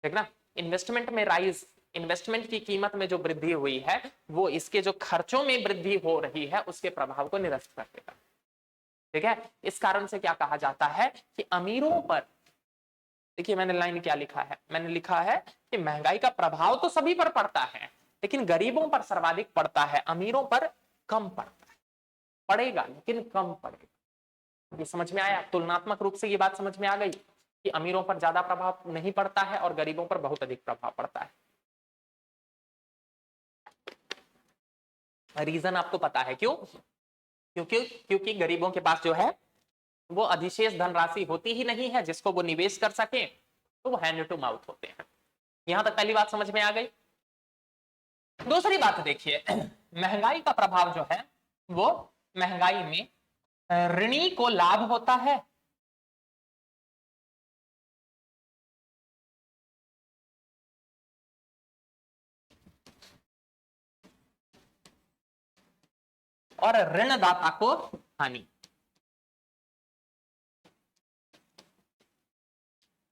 S1: देखना, इन्वेस्टमेंट में राइज, इन्वेस्टमेंट की कीमत में जो वृद्धि हुई है वो इसके जो खर्चों में वृद्धि हो रही है उसके प्रभाव को निरस्त कर देगा। ठीक है, इस कारण से क्या कहा जाता है कि अमीरों पर, देखिए मैंने लाइन क्या लिखा है, मैंने लिखा है कि महंगाई का प्रभाव तो सभी पर पड़ता है, लेकिन गरीबों पर सर्वाधिक पड़ता है, अमीरों पर कम पड़ता है, पड़ेगा लेकिन कम पड़ेगा। ये समझ में आया, तुलनात्मक रूप से ये बात समझ में आ गई कि अमीरों पर ज्यादा प्रभाव नहीं पड़ता है और गरीबों पर बहुत अधिक प्रभाव पड़ता है। रीजन आपको पता है क्यों, क्योंकि गरीबों के पास जो है वो अधिशेष धनराशि होती ही नहीं है जिसको वो निवेश कर सके, तो वो हैंड टू माउथ होते हैं। यहां तक पहली बात समझ में आ गई। दूसरी बात देखिए, महंगाई का प्रभाव जो है वो महंगाई में ऋणी को लाभ होता है, और ऋणदाता को हानि।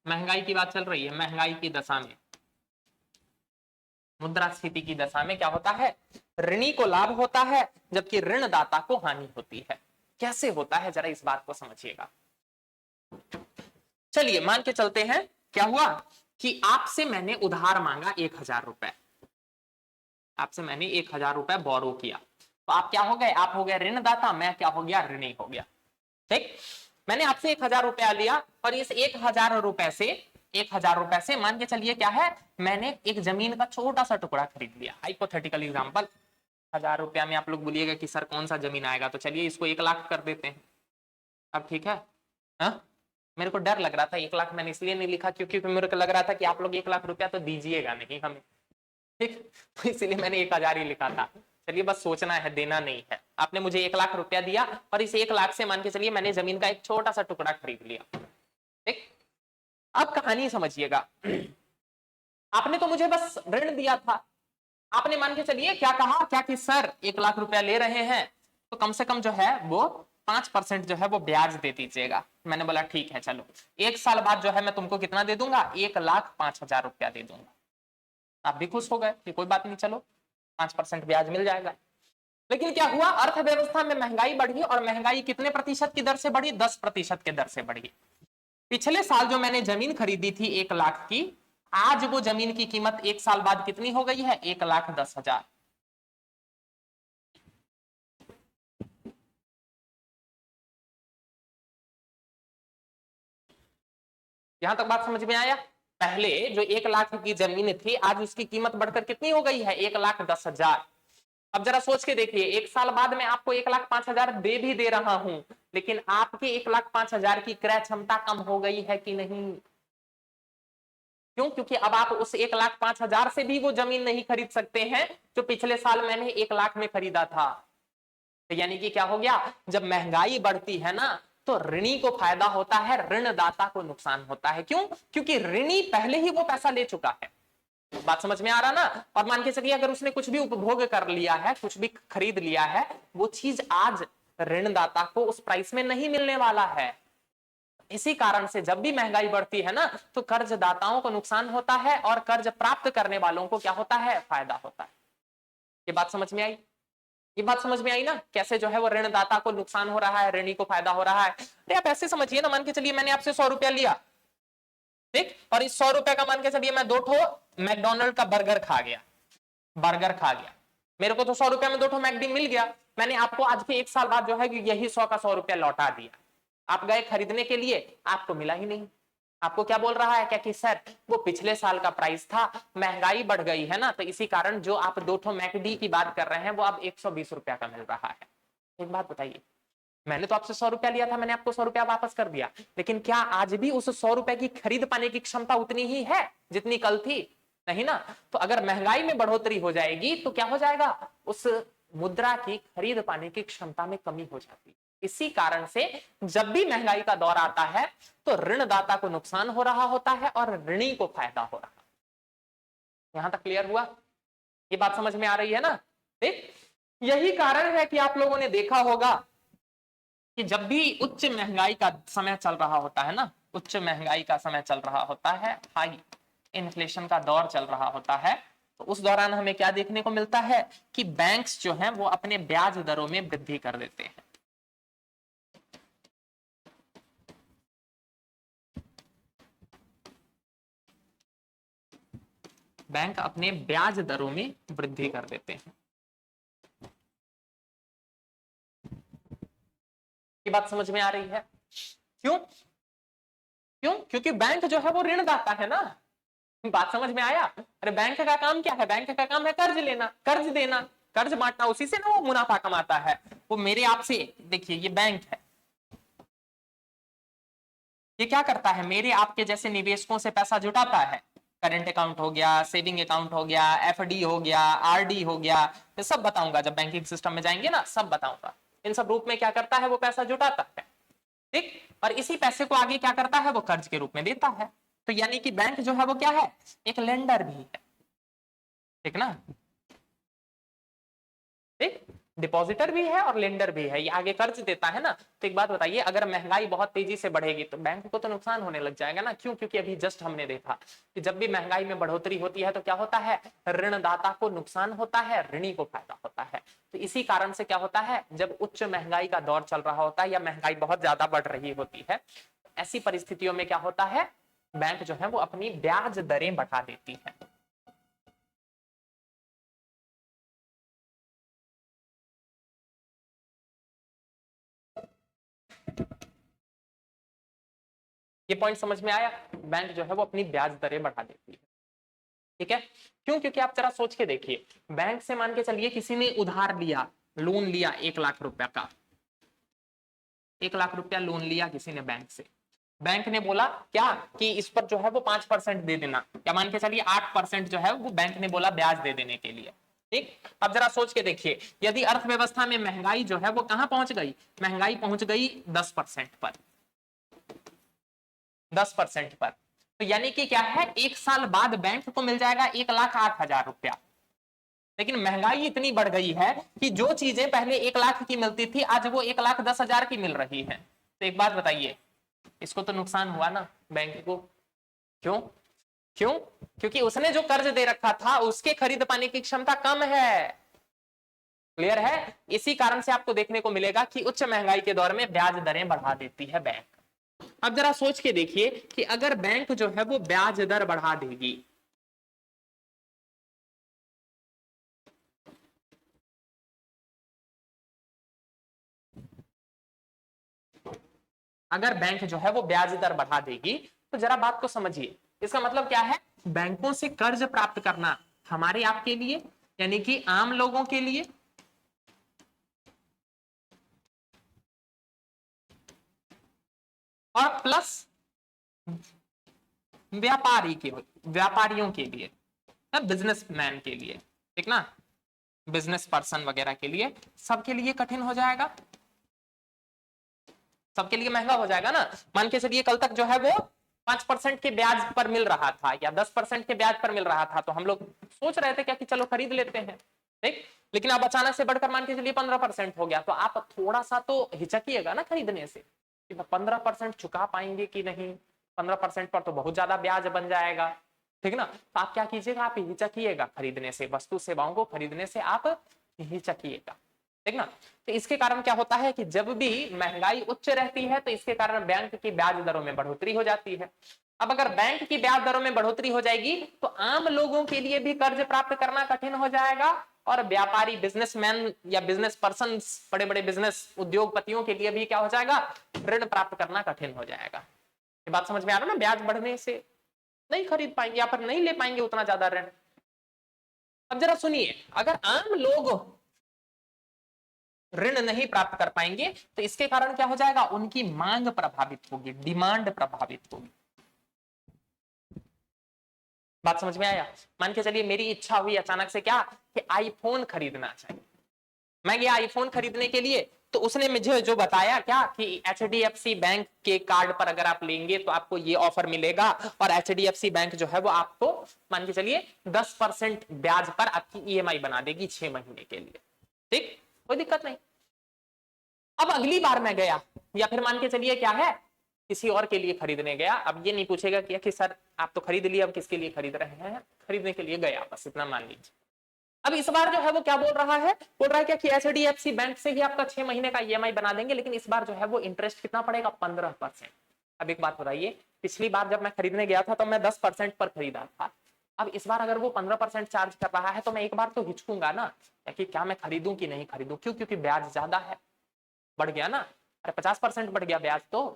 S1: महंगाई की बात चल रही है, महंगाई की दशा में, मुद्रास्फीति की दशा में क्या होता है, ऋणी को लाभ होता है जबकि ऋणदाता को हानि होती है। कैसे होता है जरा इस बात को समझिएगा। चलिए मान के चलते हैं, क्या हुआ कि आपसे मैंने उधार मांगा 1,000 रुपए, आपसे मैंने 1,000 रुपए बोरो किया, तो आप क्या हो गए, आप हो गए ऋणदाता, मैं क्या हो गया, ऋणी हो गया। ठीक, मैंने आपसे 1,000 रुपया लिया और इस 1,000 रुपए से, 1,000 रुपए से मान के चलिए क्या है, मैंने एक जमीन का छोटा सा टुकड़ा खरीद लिया, हाइपोथेटिकल एग्जांपल। 1,000 रुपया में आप लोग बोलिएगा कि सर कौन सा जमीन आएगा, तो चलिए इसको 1 लाख कर देते हैं। अब ठीक है, हा? मेरे को डर लग रहा था 1 लाख मैंने इसलिए नहीं लिखा क्योंकि मेरे को लग रहा था कि आप लोग 1 लाख रुपया तो दीजिएगा नहीं हमें, ठीक, तो इसलिए मैंने 1,000 ही लिखा था। चलिए बस सोचना है, देना नहीं है। आपने मुझे 1 लाख रुपया दिया और इस 1 लाख से मान के चलिए मैंने जमीन का एक छोटा सा टुकड़ा खरीद लिया। ठीक, अब कहानी समझिएगा, आपने तो मुझे बस ऋण दिया था, आपने मान के चलिए क्या कहा, क्या कि सर 1 लाख रुपया ले रहे हैं तो कम से कम जो है वो 5% जो है वो ब्याज दे दीजिएगा। मैंने बोला ठीक है, चलो 1 साल बाद जो है मैं तुमको कितना दे दूंगा, 1,05,000 रुपया दे दूंगा। आप भी खुश हो गए कि कोई बात नहीं, चलो 5% ब्याज मिल जाएगा। लेकिन क्या हुआ, अर्थव्यवस्था में महंगाई बढ़ी और महंगाई कितने प्रतिशत की दर से बढ़ी, 10% के दर से बढ़ी। पिछले साल जो मैंने जमीन खरीदी थी 1 लाख की, आज वो जमीन की कीमत 1 साल बाद कितनी हो गई है, 1,10,000। यहां तक बात समझ में आया। पहले जो 1 लाख की जमीन थी आज उसकी कीमत बढ़कर कितनी हो गई है, 1,10,000। अब जरा सोच के देखिए, 1 साल बाद में आपको 1,05,000 दे भी दे रहा हूं, लेकिन आपके 1,05,000 की क्रय क्षमता कम हो गई है कि नहीं? क्यों? क्योंकि अब आप उस 1,05,000 से भी वो जमीन नहीं खरीद सकते हैं जो पिछले साल मैंने 1 लाख में खरीदा था। तो यानी कि क्या हो गया, जब महंगाई बढ़ती है ना तो ऋणी को फायदा होता है, ऋणदाता को नुकसान होता है। क्यों? क्योंकि ऋणी पहले ही वो पैसा ले चुका है। बात समझ में आ रहा ना? और मान के चलिए अगर उसने कुछ भी उपभोग कर लिया है, कुछ भी खरीद लिया है, वो चीज आज ऋणदाता को उस प्राइस में नहीं मिलने वाला है। इसी कारण से जब भी महंगाई बढ़ती है ना तो कर्जदाताओं को नुकसान होता है और कर्ज प्राप्त करने वालों को क्या होता है, फायदा होता है। ये बात समझ में आई? ये बात समझ में आई ना, कैसे जो है वो ऋणदाता को नुकसान हो रहा है, ऋणी को फायदा हो रहा है। अरे आप ऐसे समझिए ना, मान के चलिए मैंने आपसे 100 रुपया लिया, ठीक, और इस 100 रुपए का मान के चलिए मैं 2 मैकडोनल्ड का बर्गर खा गया, मेरे को तो 100 रुपया में 2 मैकडी मिल गया। मैंने आपको आज के 1 साल बाद जो है यही 100 का 100 रुपया लौटा दिया। आप गए खरीदने के लिए, आपको मिला ही नहीं। आपको क्या बोल रहा है, क्या कि सर वो पिछले साल का प्राइस था, महंगाई बढ़ गई है ना, तो इसी कारण जो आप 2 मैकडी की बात कर रहे हैं वो अब 120 रुपया का मिल रहा है। एक बात बताइए, मैंने तो आपसे 100 रुपया लिया था, मैंने आपको 100 रुपया वापस कर दिया, लेकिन क्या आज भी उस 100 रुपए की खरीद पाने की क्षमता उतनी ही है जितनी कल थी? नहीं ना। तो अगर महंगाई में बढ़ोतरी हो जाएगी तो क्या हो जाएगा, उस मुद्रा की खरीद पाने की क्षमता में कमी हो जाती है। इसी कारण से जब भी महंगाई का दौर आता है तो ऋणदाता को नुकसान हो रहा होता है और ऋणी को फायदा हो रहा है। यहां तक क्लियर हुआ? ये बात समझ में आ रही है ना? देख, यही कारण है कि आप लोगों ने देखा होगा कि जब भी उच्च महंगाई का समय चल रहा होता है ना, उच्च महंगाई का समय चल रहा होता है, हाई इन्फ्लेशन का दौर चल रहा होता है, तो उस दौरान हमें क्या देखने को मिलता है कि बैंक्स जो हैं वो अपने ब्याज दरों में वृद्धि कर देते हैं। बैंक अपने ब्याज दरों में वृद्धि कर देते हैं। ये बात समझ में आ रही है? क्यों? क्यों? क्योंकि बैंक जो है वो ऋणदाता है ना। बात समझ में आया? अरे बैंक का काम क्या है, बैंक का काम है कर्ज लेना, कर्ज देना, कर्ज बांटना, उसी से ना वो मुनाफा कमाता है। वो मेरे आपसे, देखिए ये बैंक है, ये क्या करता है, मेरे आपके जैसे निवेशकों से पैसा जुटाता है। करंट अकाउंट हो गया, सेविंग अकाउंट हो गया, एफडी हो गया, आरडी हो गया, ये सब बताऊंगा जब बैंकिंग सिस्टम में जाएंगे ना, सब बताऊंगा। इन सब रूप में क्या करता है, वो पैसा जुटाता है, ठीक, और इसी पैसे को आगे क्या करता है, वो कर्ज के रूप में देता है। तो यानी कि बैंक जो है वो क्या है, एक लेंडर भी है, ठीक ना, ठीक, डिपॉजिटर भी है और लेंडर भी है, ये आगे कर्ज देता है ना। तो एक बात बताइए, अगर महंगाई बहुत तेजी से बढ़ेगी तो बैंक को तो नुकसान होने लग जाएगा ना। क्यों? क्योंकि अभी जस्ट हमने देखा कि जब भी महंगाई में बढ़ोतरी होती है तो क्या होता है, ऋणदाता को नुकसान होता है, ऋणी को फायदा होता है। तो इसी कारण से क्या होता है, जब उच्च महंगाई का दौर चल रहा होता है या महंगाई बहुत ज्यादा बढ़ रही होती है, ऐसी परिस्थितियों में क्या होता है, बैंक जो है वो अपनी ब्याज दरें बढ़ा देती है। ये पॉइंट समझ में आया? बैंक जो है वो अपनी ब्याज दरें बढ़ा देती है, ठीक है। क्यों? क्योंकि आप जरा सोच के देखिए, बैंक से मान के चलिए किसी ने उधार लिया, लोन लिया 1 लाख रुपया का, 1 लाख रुपया लोन लिया किसी ने बैंक से। बैंक ने बोला क्या कि इस पर जो है वो 5% दे देना, या मान के चलिए 8% जो है वो बैंक ने बोला ब्याज दे देने के लिए, ठीक। अब जरा सोच के देखिए, यदि अर्थव्यवस्था में महंगाई जो है वो कहां पहुंच गई, महंगाई पहुंच गई 10% पर, 10% पर। तो यानी कि क्या है, 1 साल बाद बैंक को मिल जाएगा 1,08,000 रुपया। लेकिन महंगाई इतनी बढ़ गई है कि जो चीजें पहले 1 लाख की मिलती थी आज वो 1,10,000 की मिल रही है। तो एक बात बताइए, इसको तो नुकसान हुआ ना बैंक को। क्यों? क्यों? क्योंकि उसने जो कर्ज दे रखा था उसके खरीद पाने की क्षमता कम है। क्लियर है? इसी कारण से आपको देखने को मिलेगा कि उच्च महंगाई के दौर में ब्याज दरें बढ़ा देती है बैंक। अब जरा सोच के देखिए कि अगर बैंक जो है वो ब्याज दर बढ़ा देगी, अगर बैंक जो है वो ब्याज दर बढ़ा देगी, तो जरा बात को समझिए, इसका मतलब क्या है, बैंकों से कर्ज प्राप्त करना हमारे आपके लिए यानी कि आम लोगों के लिए और प्लस व्यापारियों के लिए, बिजनेसमैन के लिए, ठीक ना, बिजनेस पर्सन वगैरह के लिए, सबके लिए कठिन हो जाएगा, सबके लिए महंगा हो जाएगा ना। मान के चलिए कल तक जो है वो 5% के ब्याज पर मिल रहा था या 10% के ब्याज पर मिल रहा था, तो हम लोग सोच रहे थे क्या कि चलो खरीद लेते हैं, ठीक। लेकिन अब अचानक से बढ़कर मान के चलिए 15% हो गया, तो आप थोड़ा सा तो हिचकिएगा ना खरीदने से कि 15% चुका पाएंगे कि नहीं, 15% पर तो बहुत ज्यादा ब्याज बन जाएगा, ठीक ना। तो आप क्या कीजिएगा, आप हिचकिएगा खरीदने से, वस्तु सेवाओं को खरीदने से आप हिचकिएगा, ठीक ना। तो इसके कारण क्या होता है कि जब भी महंगाई उच्च रहती है तो इसके कारण बैंक की ब्याज दरों में बढ़ोतरी हो जाती है। अब अगर बैंक की ब्याज दरों में बढ़ोतरी हो जाएगी तो आम लोगों के लिए भी कर्ज प्राप्त करना कठिन हो जाएगा और व्यापारी बिजनेसमैन या बिजनेस पर्सन, बड़े बड़े बिजनेस उद्योगपतियों के लिए भी क्या हो जाएगा, ऋण प्राप्त करना कठिन हो जाएगा। ये बात समझ में आ रहा है ना, ब्याज बढ़ने से नहीं खरीद पाएंगे या फिर नहीं ले पाएंगे उतना ज्यादा ऋण। अब जरा सुनिए, अगर आम लोग ऋण नहीं प्राप्त कर पाएंगे तो इसके कारण क्या हो जाएगा, उनकी मांग प्रभावित होगी, डिमांड प्रभावित होगी। बात समझ में आया। मान के चलिए मेरी इच्छा हुई अचानक से क्या कि आईफोन खरीदना चाहिए, मैं गया आईफोन खरीदने के लिए, तो उसने मुझे जो बताया क्या कि HDFC बैंक के कार्ड पर अगर आप लेंगे तो आपको ये ऑफर मिलेगा और HDFC बैंक जो है वो आपको मान के चलिए 10% ब्याज पर आपकी EMI बना देगी 6 महीने के लिए, ठीक, कोई दिक्कत नहीं। अब अगली बार मैं गया या फिर मान के चलिए क्या है किसी और के लिए खरीदने गया, अब ये नहीं पूछेगा कि सर आप तो खरीद लिए, अब किसके लिए खरीद रहे हैं, खरीदने के लिए गया, बस इतना मान लीजिए। अब इस बार जो है वो क्या बोल रहा है, बोल रहा है क्या कि HDFC बैंक से ही आपका 6 महीने का EMI बना देंगे, लेकिन इस बार जो है वो इंटरेस्ट कितना पड़ेगा, 15%। अब एक बात बताइए, पिछली बार जब मैं खरीदने गया था तो मैं 10% पर खरीदा था, अब इस बार अगर वो 15% चार्ज कर रहा है तो मैं एक बार तो हिचकूंगा ना कि क्या मैं खरीदूं कि नहीं खरीदूं, क्यों, क्योंकि ब्याज ज्यादा है, बढ़ गया ना। अरे 50% बढ़ गया ब्याज, तो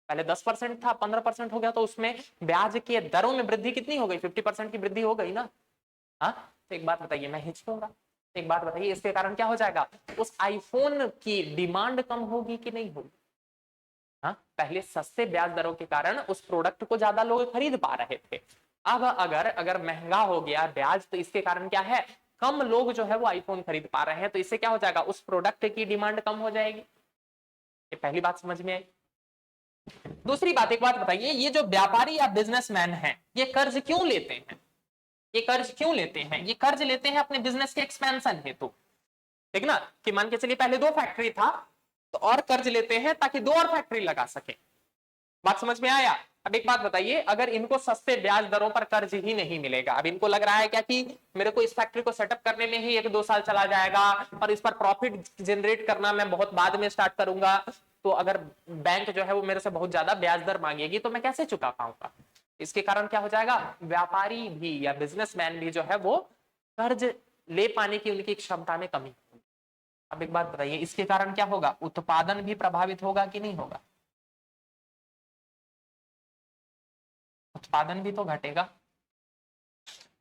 S1: पहले 10% था 15% हो गया, तो उसमें ब्याज के दरों में वृद्धि कितनी हो गई, 50% की वृद्धि हो गई ना। हाँ, तो एक बात बताइए, मैं हिचकूंगा, एक बात बताइए इसके कारण क्या हो जाएगा, उस आईफोन की डिमांड कम होगी कि नहीं होगी। हाँ, पहले सस्ते ब्याज दरों के कारण उस प्रोडक्ट को ज्यादा लोग खरीद पा रहे थे, अब अगर अगर महंगा हो गया ब्याज तो इसके कारण क्या है, कम लोग जो है वो आईफोन खरीद पा रहे हैं, तो इससे क्या हो जाएगा, उस प्रोडक्ट की डिमांड कम हो जाएगी। ये पहली बात समझ में आई। दूसरी बात, एक बात बताइए, ये जो व्यापारी या बिजनेसमैन है ये कर्ज क्यों लेते हैं, ये कर्ज क्यों लेते हैं, ये कर्ज लेते हैं अपने बिजनेस के एक्सपेंशन हेतु, ठीक ना, कि मान के चलिए पहले 2 फैक्ट्री था तो और कर्ज लेते हैं ताकि 2 और फैक्ट्री लगा सके। बात समझ में आया। अब एक बात बताइए, अगर इनको सस्ते ब्याज दरों पर कर्ज ही नहीं मिलेगा, अब इनको लग रहा है क्या कि मेरे को इस फैक्ट्री को सेटअप करने में ही 1-2 साल चला जाएगा और इस पर प्रॉफिट जनरेट करना मैं बहुत बाद में स्टार्ट करूंगा, तो अगर बैंक जो है वो मेरे से बहुत ज्यादा ब्याज दर मांगेगी तो मैं कैसे चुका पाऊंगा। इसके कारण क्या हो जाएगा, व्यापारी भी या बिजनेसमैन भी जो है वो कर्ज ले पाने की उनकी क्षमता में कमी होगी। अब एक बात बताइए, इसके कारण क्या होगा, उत्पादन भी प्रभावित होगा कि नहीं होगा, उत्पादन भी तो घटेगा,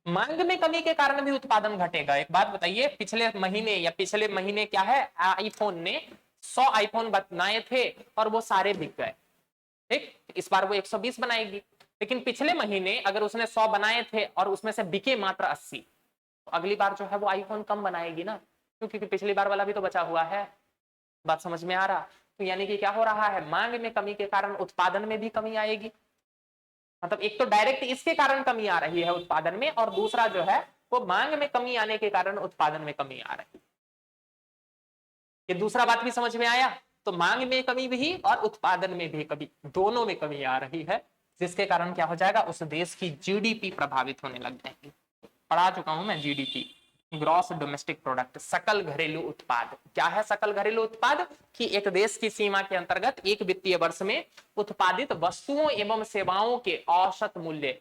S1: मांग में कमी के कारण भी उत्पादन घटेगा। एक बात बताइए, पिछले महीने क्या है, आईफोन ने 100 आईफोन बनाए थे और वो सारे बिक गए, ठीक, इस बार वो 120 बनाएगी, लेकिन पिछले महीने अगर उसने 100 बनाए थे और उसमें से बिके मात्र 80, तो अगली बार जो है वो आईफोन कम बनाएगी ना, क्योंकि पिछली बार वाला भी तो बचा हुआ है। बात समझ में आ रहा, तो यानी कि क्या हो रहा है, मांग में कमी के कारण उत्पादन में भी कमी आएगी, मतलब एक तो डायरेक्ट इसके कारण कमी आ रही है उत्पादन में, और दूसरा जो है वो मांग में कमी आने के कारण उत्पादन में कमी आ रही है। ये दूसरा बात भी समझ में आया, तो मांग में कमी भी और उत्पादन में भी कमी, दोनों में कमी आ रही है, जिसके कारण क्या हो जाएगा, उस देश की GDP प्रभावित होने लग जाएगी। पढ़ा चुका हूं मैं GDP, ग्रॉस डोमेस्टिक प्रोडक्ट, सकल घरेलू उत्पाद। क्या है सकल घरेलू उत्पाद, कि एक देश की सीमा के अंतर्गत एक वित्तीय वर्ष में उत्पादित वस्तुओं एवं सेवाओं के औसत मूल्य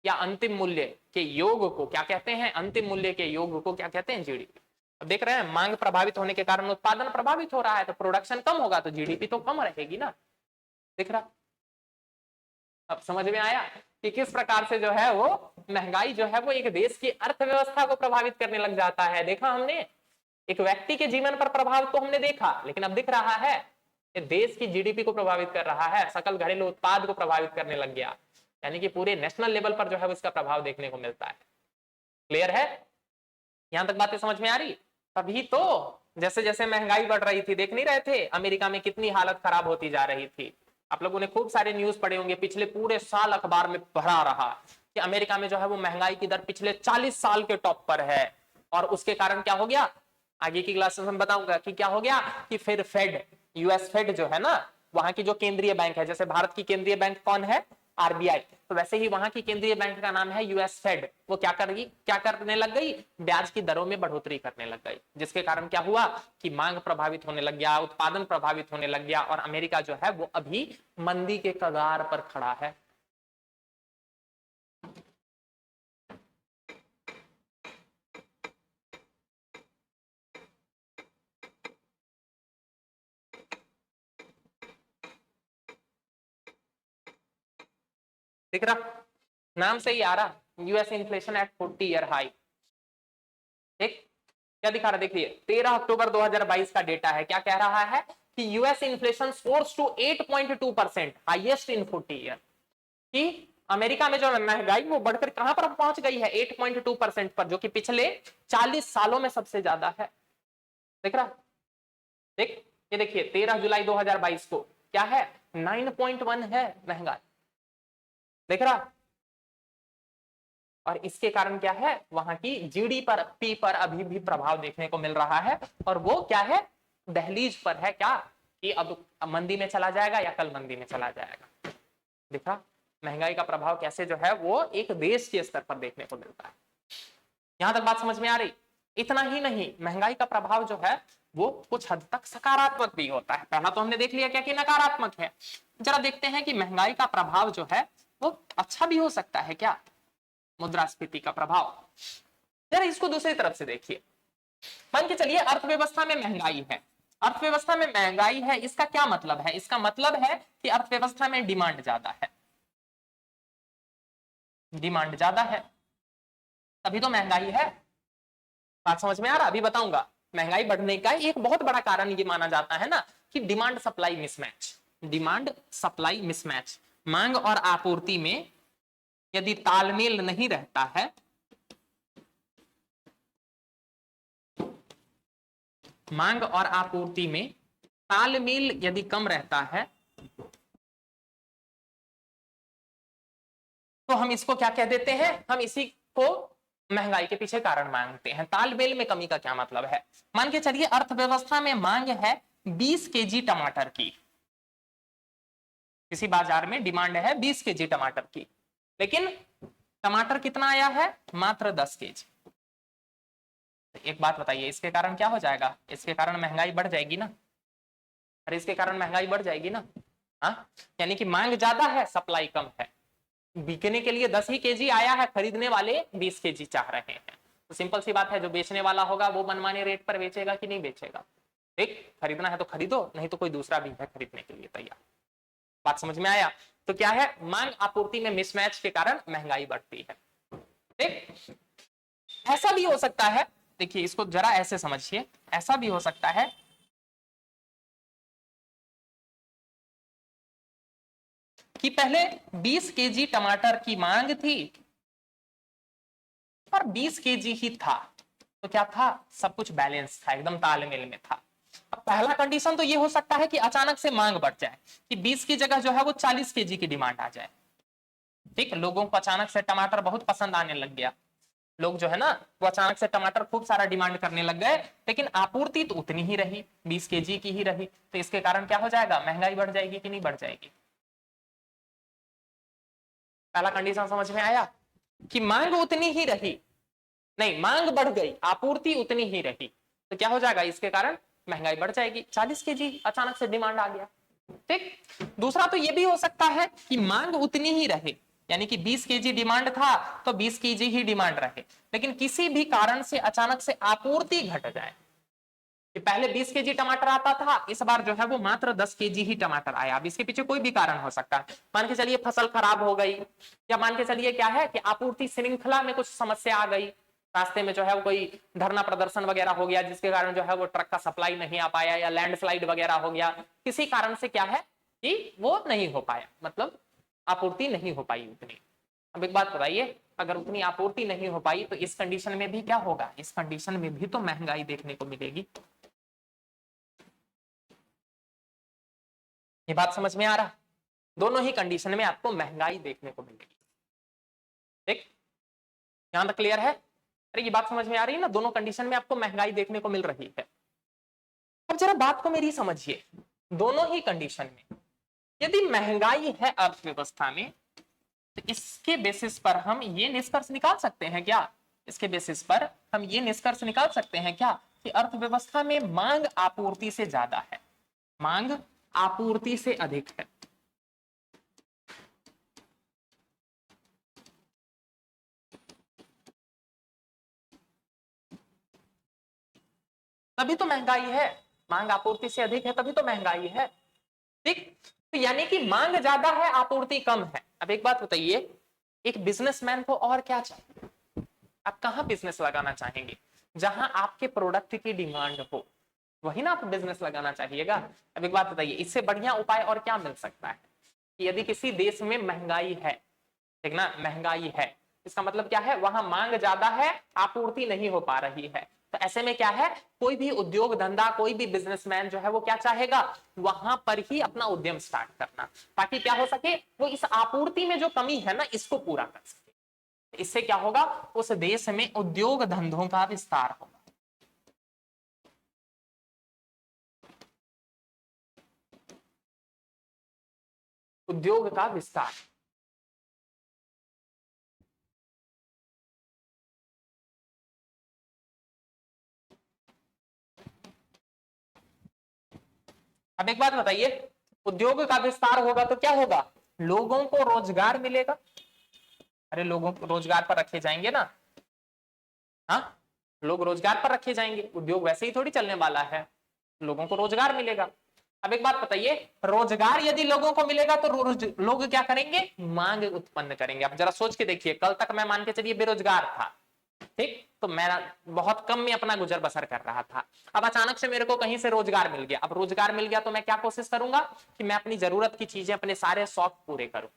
S1: या अंतिम मूल्य के योग को क्या कहते हैं, अंतिम मूल्य के योग को क्या कहते हैं, GDP। अब देख रहे हैं, मांग प्रभावित होने के कारण उत्पादन प्रभावित हो रहा है, तो प्रोडक्शन कम होगा तो GDP तो कम रहेगी ना, दिख रहा, अब समझ में आया। कि किस प्रकार से जो है वो महंगाई जो है वो एक देश की अर्थव्यवस्था को प्रभावित करने लग जाता है। देखा हमने, एक व्यक्ति के जीवन पर प्रभाव तो हमने देखा, लेकिन अब दिख रहा है कि देश की जीडीपी को प्रभावित कर रहा है, सकल घरेलू उत्पाद को प्रभावित करने लग गया, यानी कि पूरे नेशनल लेवल पर जो है उसका प्रभाव देखने को मिलता है। क्लियर है? यहां तक बातें समझ में आ रही? तभी तो जैसे जैसे महंगाई बढ़ रही थी, देख नहीं रहे थे अमेरिका में कितनी हालत खराब होती जा रही थी। आप लोगों ने खूब सारे न्यूज पढ़े होंगे, पिछले पूरे साल अखबार में पढ़ा रहा कि अमेरिका में जो है वो महंगाई की दर पिछले 40 साल के टॉप पर है। और उसके कारण क्या हो गया, आगे की क्लासेस में बताऊंगा कि क्या हो गया, कि फिर फेड, यूएस फेड जो है ना, वहां की जो केंद्रीय बैंक है, जैसे भारत की केंद्रीय बैंक कौन है, आरबीआई, तो वैसे ही वहां की केंद्रीय बैंक का नाम है यूएस फेड। वो क्या करने लग गई, ब्याज की दरों में बढ़ोतरी करने लग गई, जिसके कारण क्या हुआ कि मांग प्रभावित होने लग गया, उत्पादन प्रभावित होने लग गया, और अमेरिका जो है वो अभी मंदी के कगार पर खड़ा है। दिख रहा, नाम से ही आ रहा, US inflation eight 40 year high. ठीक, क्या दिखा रहा, देखिए 13 अक्टूबर 2022 का डेटा है, क्या कह रहा है कि US inflation soars to 8.2%, highest in 40 year. कि अमेरिका में जो महंगाई वो बढ़कर कहां पर पहुंच गई है, 8.2% पर, जो कि पिछले 40 सालों में सबसे ज्यादा है। देख रहा, देख ये देखिए 13 जुलाई 2022 को क्या है, 9.1 है महंगाई। देख रहा, और इसके कारण क्या है, वहां की जीडीपी पर अभी भी प्रभाव देखने को मिल रहा है, और वो क्या है, दहलीज पर है, क्या कि अब मंदी में चला जाएगा या कल मंदी में चला जाएगा। देखा महंगाई का प्रभाव कैसे जो है वो एक देश के स्तर पर देखने को मिलता है। यहां तक बात समझ में आ रही? इतना ही नहीं, महंगाई का प्रभाव जो है वो कुछ हद तक सकारात्मक भी होता है। पहला तो हमने देख लिया क्या कि नकारात्मक है, जरा देखते हैं कि महंगाई का प्रभाव जो है वो अच्छा भी हो सकता है क्या, मुद्रास्फीति का प्रभाव। जरा इसको दूसरी तरफ से देखिए, मान के चलिए अर्थव्यवस्था में महंगाई है, अर्थव्यवस्था में महंगाई है, इसका क्या मतलब है, इसका मतलब है कि अर्थव्यवस्था में डिमांड ज्यादा है, डिमांड ज्यादा है, तभी तो महंगाई है। बात समझ में आ रहा? अभी बताऊंगा। महंगाई बढ़ने का एक बहुत बड़ा कारण ये माना जाता है ना कि demand supply mismatch, demand supply mismatch, मांग और आपूर्ति में यदि तालमेल नहीं रहता है, मांग और आपूर्ति में तालमेल यदि कम रहता है, तो हम इसको क्या कह देते हैं, हम इसी को महंगाई के पीछे कारण मांगते हैं। तालमेल में कमी का क्या मतलब है, मान के चलिए अर्थव्यवस्था में मांग है 20 केजी टमाटर की, किसी बाजार में डिमांड है 20 केजी टमाटर की, लेकिन टमाटर कितना आया है, मात्र 10 केजी। एक बात बताइए, इसके कारण क्या हो जाएगा, इसके कारण महंगाई बढ़ जाएगी ना, अरे इसके कारण महंगाई बढ़ जाएगी ना। हाँ, यानी कि मांग ज्यादा है, सप्लाई कम है, बिकने के लिए 10 ही केजी आया है, खरीदने वाले 20 केजी चाह रहे हैं। तो सिंपल सी बात है, जो बेचने वाला होगा वो मनमाने रेट पर बेचेगा कि नहीं बेचेगा। ठीक, खरीदना है तो खरीदो, नहीं तो कोई दूसरा भी है खरीदने के लिए तैयार। बात समझ में आया? तो क्या है, मांग आपूर्ति में मिसमैच के कारण महंगाई बढ़ती है। ठीक, ऐसा भी हो सकता है, देखिए इसको जरा ऐसे समझिए, ऐसा भी हो सकता है कि पहले 20 केजी टमाटर की मांग थी पर 20 केजी ही था, तो क्या था, सब कुछ बैलेंस था, एकदम तालमेल में था। अब पहला कंडीशन तो ये हो सकता है कि अचानक से मांग बढ़ जाए, कि 20 की जगह जो है वो 40 केजी की डिमांड आ जाए। ठीक, लोगों को अचानक से टमाटर बहुत पसंद आने लग गया, लोग जो है ना वो अचानक से टमाटर खूब सारा डिमांड करने लग गए, लेकिन आपूर्ति तो उतनी ही रही, 20 केजी की ही रही, तो इसके कारण क्या हो जाएगा, महंगाई बढ़ जाएगी कि नहीं बढ़ जाएगी। पहला कंडीशन समझ में आया कि मांग उतनी ही रही, नहीं मांग बढ़ गई, आपूर्ति उतनी ही रही, तो क्या हो जाएगा, इसके कारण महंगाई बढ़ जाएगी, 40 केजी अचानक से डिमांड आ गया। ठीक, दूसरा तो ये भी हो सकता है कि मांग उतनी ही रहे, यानी कि 20 केजी डिमांड था तो 20 केजी ही डिमांड रहे, लेकिन किसी भी कारण से अचानक से आपूर्ति घट जाए, कि पहले 20 केजी टमाटर आता था, इस बार जो है वो मात्र 10 केजी ही टमाटर आया। अब इसके पीछे कोई भी कारण हो सकता है। मान के चलिए फसल खराब हो गई, या मान के चलिए क्या है कि आपूर्ति श्रृंखला में कुछ समस्या आ गई, रास्ते में जो है कोई धरना प्रदर्शन वगैरह हो गया जिसके कारण जो है वो ट्रक का सप्लाई नहीं आ पाया, या लैंडस्लाइड वगैरह हो गया, किसी कारण से क्या है कि वो नहीं हो पाया, मतलब आपूर्ति नहीं हो पाई उतनी। अब एक बात बताइए, अगर उतनी आपूर्ति नहीं हो पाई तो इस कंडीशन में भी क्या होगा, इस कंडीशन में भी तो महंगाई देखने को मिलेगी। ये बात समझ में आ रहा, दोनों ही कंडीशन में आपको महंगाई देखने को मिलेगी। ठीक, यहां तक क्लियर है? अरे ये बात समझ में आ रही है ना, दोनों कंडीशन में आपको महंगाई देखने को मिल रही है। अब जरा बात को मेरी समझिए, दोनों ही कंडीशन में यदि महंगाई है अर्थव्यवस्था में, तो इसके बेसिस पर हम ये निष्कर्ष निकाल सकते हैं क्या, इसके बेसिस पर हम ये निष्कर्ष निकाल सकते हैं क्या कि अर्थव्यवस्था में मांग आपूर्ति से ज्यादा है, मांग आपूर्ति से अधिक है। तभी तो महंगाई है, मांग आपूर्ति से अधिक है तभी तो महंगाई है। ठीक, तो यानी कि मांग ज्यादा है आपूर्ति कम है। अब एक बात बताइए, एक बिजनेसमैन को और क्या चाहिए, आप कहां बिजनेस लगाना चाहेंगे, जहां आपके प्रोडक्ट की डिमांड हो, वही ना आप बिजनेस लगाना चाहिएगा। अब एक बात बताइए, इससे बढ़िया उपाय और क्या मिल सकता है कि यदि किसी देश में महंगाई है, ठीक ना, महंगाई है, इसका मतलब क्या है, वहां मांग ज्यादा है आपूर्ति नहीं हो पा रही है। तो ऐसे में क्या है, कोई भी उद्योग धंधा, कोई भी बिजनेसमैन जो है वो क्या चाहेगा, वहां पर ही अपना उद्यम स्टार्ट करना, ताकि क्या हो सके, वो इस आपूर्ति में जो कमी है ना इसको पूरा कर सके। इससे क्या होगा, उस देश में उद्योग धंधों का विस्तार होगा। उद्योग का विस्तार, अब एक बात बताइए, उद्योग का विस्तार होगा तो क्या होगा, लोगों को रोजगार मिलेगा। अरे लोगों को रोजगार पर रखे जाएंगे ना, हाँ, लोग रोजगार पर रखे जाएंगे, उद्योग वैसे ही थोड़ी चलने वाला है, लोगों को रोजगार मिलेगा। अब एक बात बताइए, रोजगार यदि लोगों को मिलेगा तो लोग क्या करेंगे, मांग उत्पन्न करेंगे। अब जरा सोच के देखिए, कल तक मैं मान के चलिए बेरोजगार था, ठीक, तो मैं बहुत कम में अपना गुजर बसर कर रहा था। अब अचानक से मेरे को कहीं से रोजगार मिल गया, अब रोजगार मिल गया तो मैं क्या कोशिश करूंगा कि मैं अपनी जरूरत की चीजें, अपने सारे शौक पूरे करूं।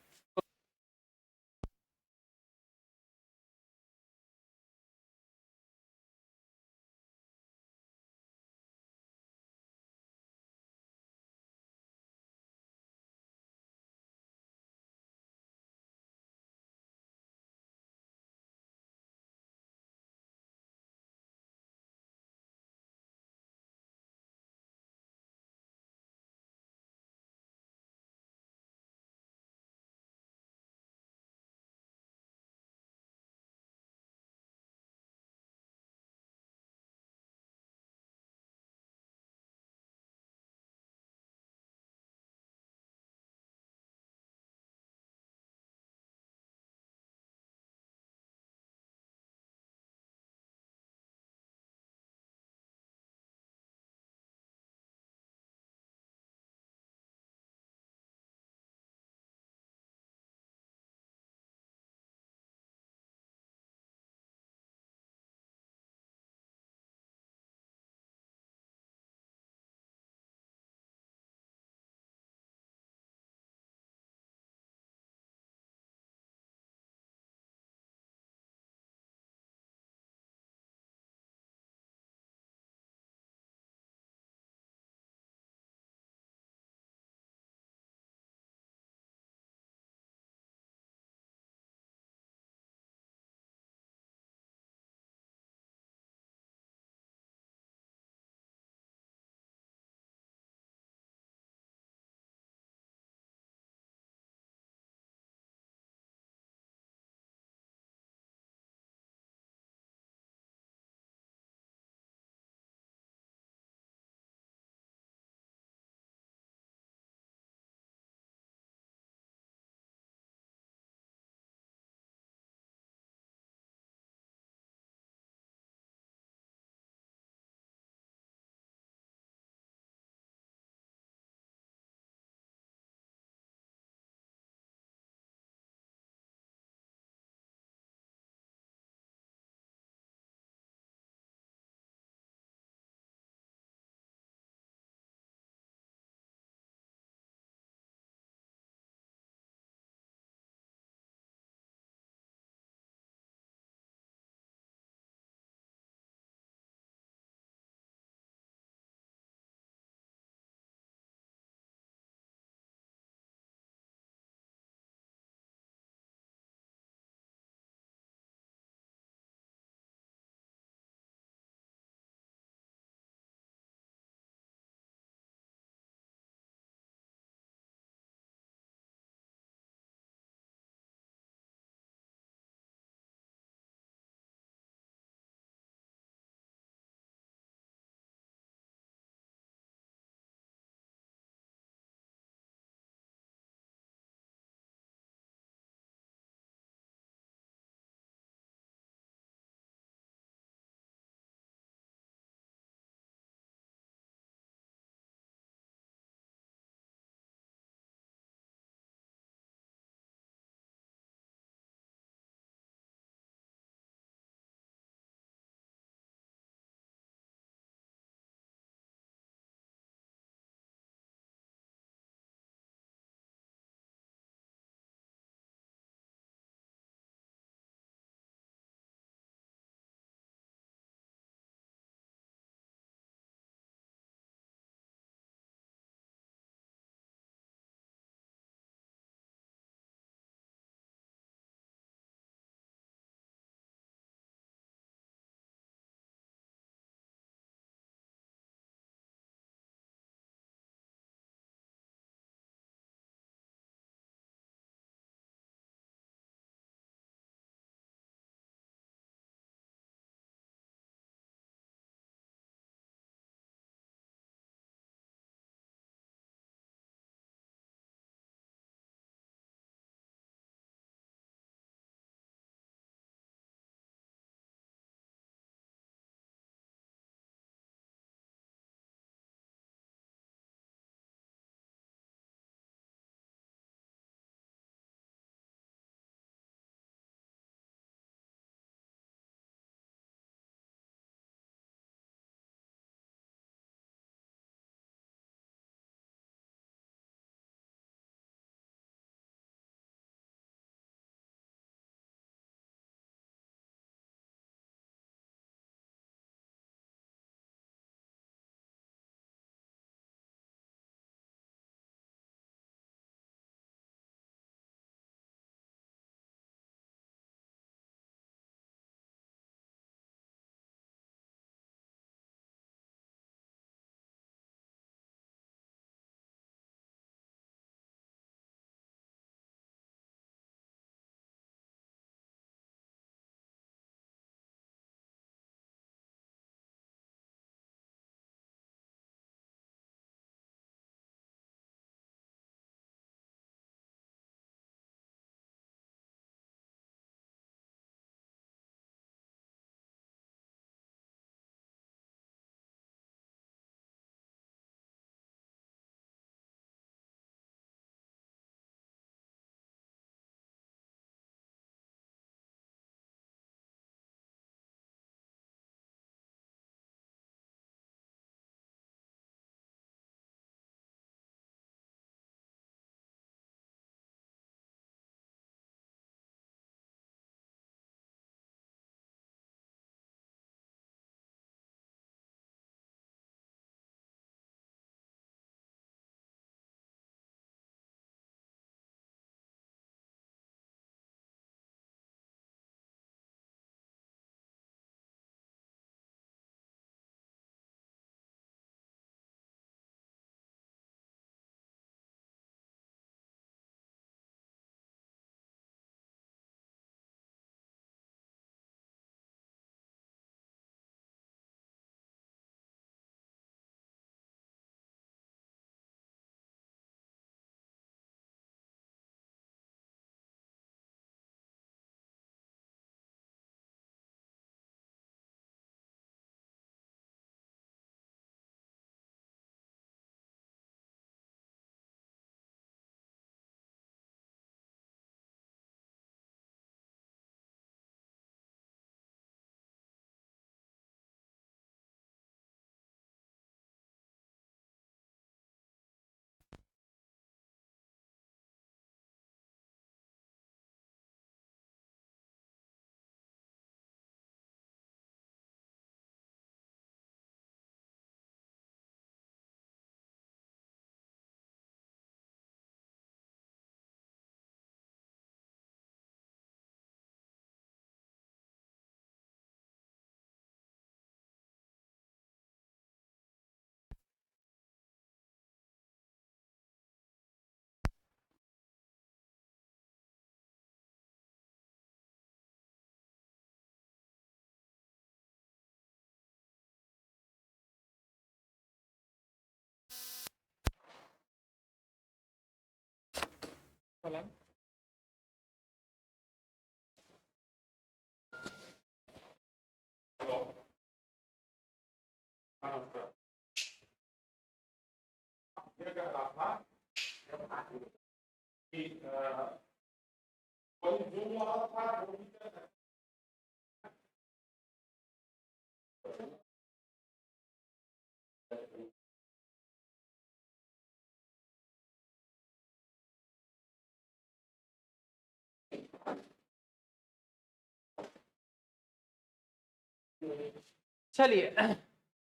S1: चलिए,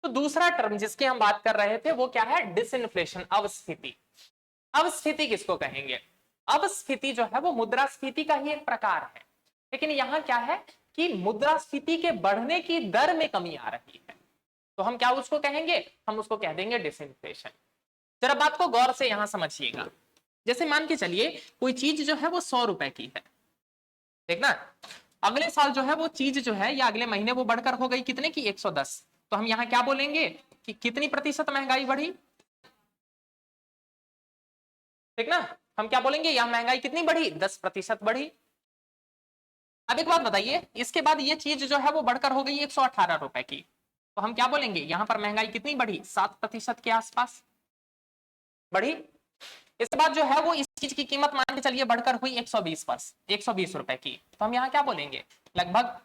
S1: तो दूसरा टर्म जिसकी हम बात कर रहे थे वो क्या है? डिसइंफ्लेशन, अवस्फीति। अवस्फीति किसको कहेंगे? अवस्फीति जो है वो मुद्रास्फीति का ही एक प्रकार है, लेकिन यहां क्या है कि मुद्रास्फीति के बढ़ने की दर में कमी आ रही है, तो हम क्या उसको कहेंगे? हम उसको कह देंगे डिसइंफ्लेशन। जरा बात को गौर से यहां समझिएगा। जैसे मान के चलिए कोई चीज जो है वो 100 रुपए की है, ठीक ना? अगले साल जो है वो चीज जो है या अगले महीने वो बढ़कर हो गई कितने की? 110। तो हम यहां क्या बोलेंगे कि कितनी प्रतिशत महंगाई बढ़ी? ठीक ना? हम क्या बोलेंगे? यहां महंगाई कितनी बढ़ी? 10% बढ़ी। अब एक बात बताइए, इसके बाद ये चीज जो है वो बढ़कर हो गई 118 रुपए की, तो हम क्या बोलेंगे? यहां पर महंगाई कितनी बढ़ी? 7% के आसपास बढ़ी। इसके बाद जो है वो इस चीज की कीमत मान के चलिए बढ़कर हुई 120 रुपए की, तो हम यहाँ क्या बोलेंगे? लगभग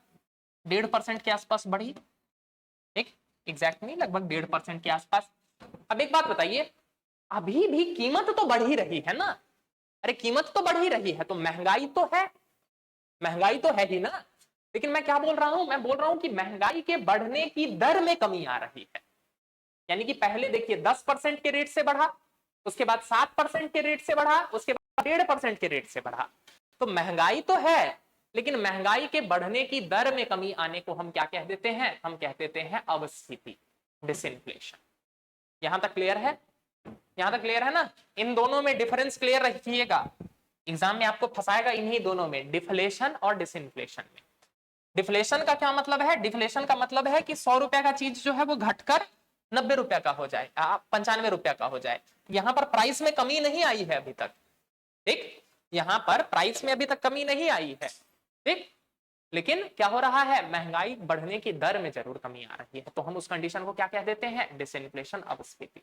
S1: 1.5% के आसपास बढ़ी। ठीक, एग्जैक्टली लगभग 1.5% के आसपास। अब एक बात बताइए, अभी भी कीमत तो बढ़ ही रही है ना? अरे कीमत तो बढ़ ही रही है, तो महंगाई तो है, महंगाई तो है ही ना। लेकिन मैं क्या बोल रहा हूं? मैं बोल रहा हूं कि महंगाई के बढ़ने की दर में कमी आ रही है। यानी कि पहले देखिए 10% के रेट से बढ़ा, उसके बाद 7% के रेट से बढ़ा, उसके बाद 1.5% के रेट से बढ़ा। तो महंगाई तो है, लेकिन महंगाई के बढ़ने की दर में कमी आने को हम क्या कह देते हैं? हम कह देते हैं अवस्फीति, डिसइंफ्लेशन। यहां तक क्लियर है? यहां तक क्लियर है ना? इन दोनों में डिफरेंस क्लियर रखिएगा, एग्जाम में आपको फंसाएगा इन्हीं दोनों में, डिफ्लेशन और डिसइंफ्लेशन में। डिफ्लेशन का क्या मतलब है? डिफ्लेशन का मतलब है कि 100 रुपए का चीज जो है वो घटकर 90 रुपए का हो जाए, 95 रुपए का हो जाए। यहां पर प्राइस में कमी नहीं आई है अभी तक, ठीक? यहां पर प्राइस में अभी तक कमी नहीं आई है, ठीक? लेकिन क्या हो रहा है? महंगाई बढ़ने की दर में जरूर कमी आ रही है, तो हम उस कंडीशन को क्या कह देते हैं? डिसइंफ्लेशन, अवस्फीति।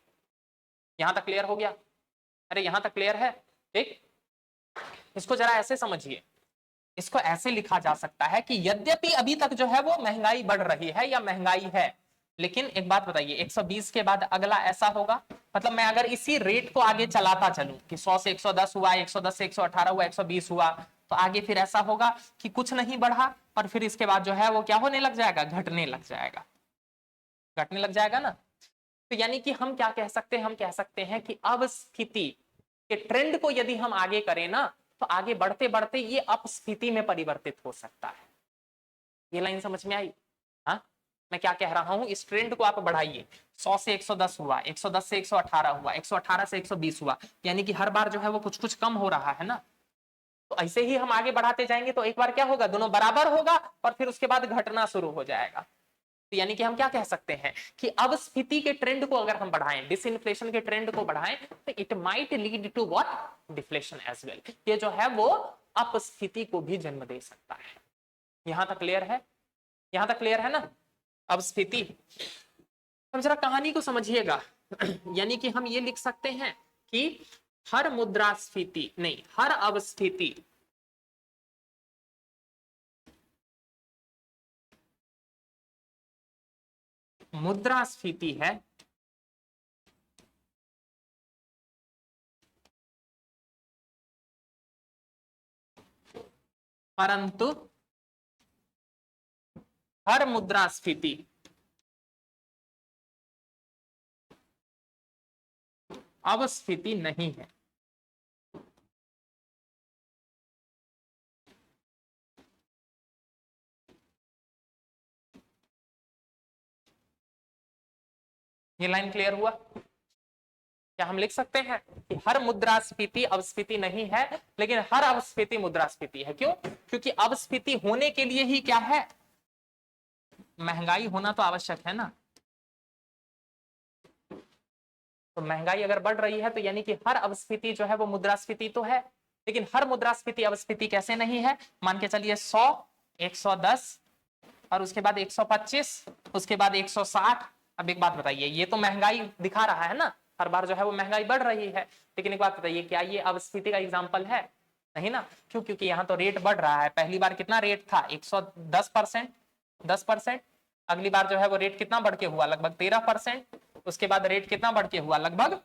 S1: यहां तक क्लियर हो गया? अरे यहां तक क्लियर है? ठीक, इसको जरा ऐसे समझिए, इसको ऐसे लिखा जा सकता है कि यद्यपि अभी तक जो है वो महंगाई बढ़ रही है या महंगाई है, लेकिन एक बात बताइए, 120 के बाद अगला ऐसा होगा, मतलब मैं अगर इसी रेट को आगे चलाता चलूं कि 100 से 110 हुआ, 110 से 118 हुआ, 120 हुआ, तो आगे फिर ऐसा होगा कि कुछ नहीं बढ़ा और फिर इसके बाद जो है वो क्या होने लग जाएगा? घटने लग जाएगा, घटने लग जाएगा ना। तो यानी कि हम क्या कह सकते हैं? हम कह सकते हैं कि अवस्थिति के ट्रेंड को यदि हम आगे करें ना, तो आगे बढ़ते बढ़ते ये अपस्फीति में परिवर्तित हो सकता है। ये लाइन समझ में आई? हाँ, मैं क्या कह रहा हूं? इस ट्रेंड को आप बढ़ाइए, 100 से 110 हुआ, 110 से 118 हुआ, 118 से 120 हुआ, यानी कि हर बार जो है वो कुछ कुछ कम हो रहा है ना। तो ऐसे ही हम आगे बढ़ाते जाएंगे तो एक बार क्या होगा? दोनों बराबर होगा और फिर उसके बाद घटना शुरू हो जाएगा। तो यानी कि हम क्या कह सकते हैं कि अवस्फीति के ट्रेंड को अगर हम बढ़ाएं, डिसइंफ्लेशन के ट्रेंड को बढ़ाएं, तो it might lead to what? Deflation as well. ये जो है वो अपस्फीति को भी जन्म दे सकता है। यहां तक क्लियर है? यहां तक क्लियर है ना? अपस्फीति। हम जरा कहानी को समझिएगा। यानी कि हम ये लिख सकते हैं कि हर मुद्रास्फीति नहीं, हर अवस्फीति मुद्रास्फीति है, परंतु हर मुद्रास्फीति अवस्फीति नहीं है। ये लाइन क्लियर हुआ? क्या हम लिख सकते हैं कि हर मुद्रास्फीति अवस्फीति नहीं है, लेकिन हर अवस्फीति मुद्रास्फीति है? क्यों? क्योंकि अवस्फीति होने के लिए ही क्या है? महंगाई होना तो आवश्यक है ना। तो महंगाई अगर बढ़ रही है तो यानी कि हर अवस्फीति जो है वो मुद्रास्फीति तो है। लेकिन हर मुद्रास्फीति अपस्फीति कैसे नहीं है। मान के चलिए 100, 110 और उसके बाद 125, उसके बाद 160। अब एक बात बताइए, ये तो महंगाई दिखा रहा है ना, हर बार जो है वो महंगाई बढ़ रही है, लेकिन एक बात बताइए, क्या ये अपस्फीति का एग्जाम्पल है? नहीं ना। क्यों? क्योंकि यहाँ तो रेट बढ़ रहा है। पहली बार कितना रेट था? 110%, 10%। अगली बार जो है वो रेट कितना बढ़ के हुआ? लगभग 13%। उसके बाद रेट कितना बढ़ के हुआ? लगभग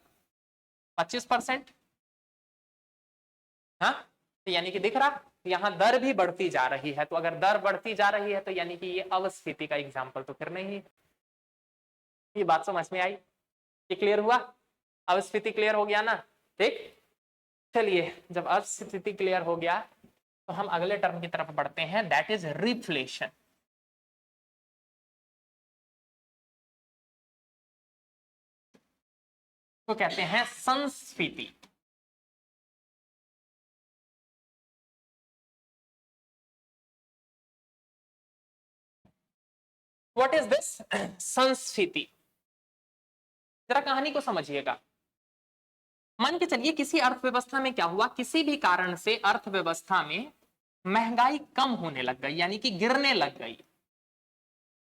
S1: 25%। हाँ, तो यानी कि दिख रहा, यहाँ दर भी बढ़ती जा रही है। तो अगर दर बढ़ती जा रही है तो यानी कि ये अपस्फीति का एग्जाम्पल तो फिर नहीं है। ये बात समझ में आई? ये क्लियर हुआ? अपस्फीति क्लियर हो गया ना? ठीक, चलिए जब अपस्फीति क्लियर हो गया तो हम अगले टर्म की तरफ बढ़ते हैं, दैट इज रिफ्लेशन। तो कहते हैं संस्फीति। व्हाट इज दिस संस्फीति? जरा कहानी को समझिएगा। मान के चलिए किसी अर्थव्यवस्था में क्या हुआ, किसी भी कारण से अर्थव्यवस्था में महंगाई कम होने लग गई, यानी कि गिरने लग गई।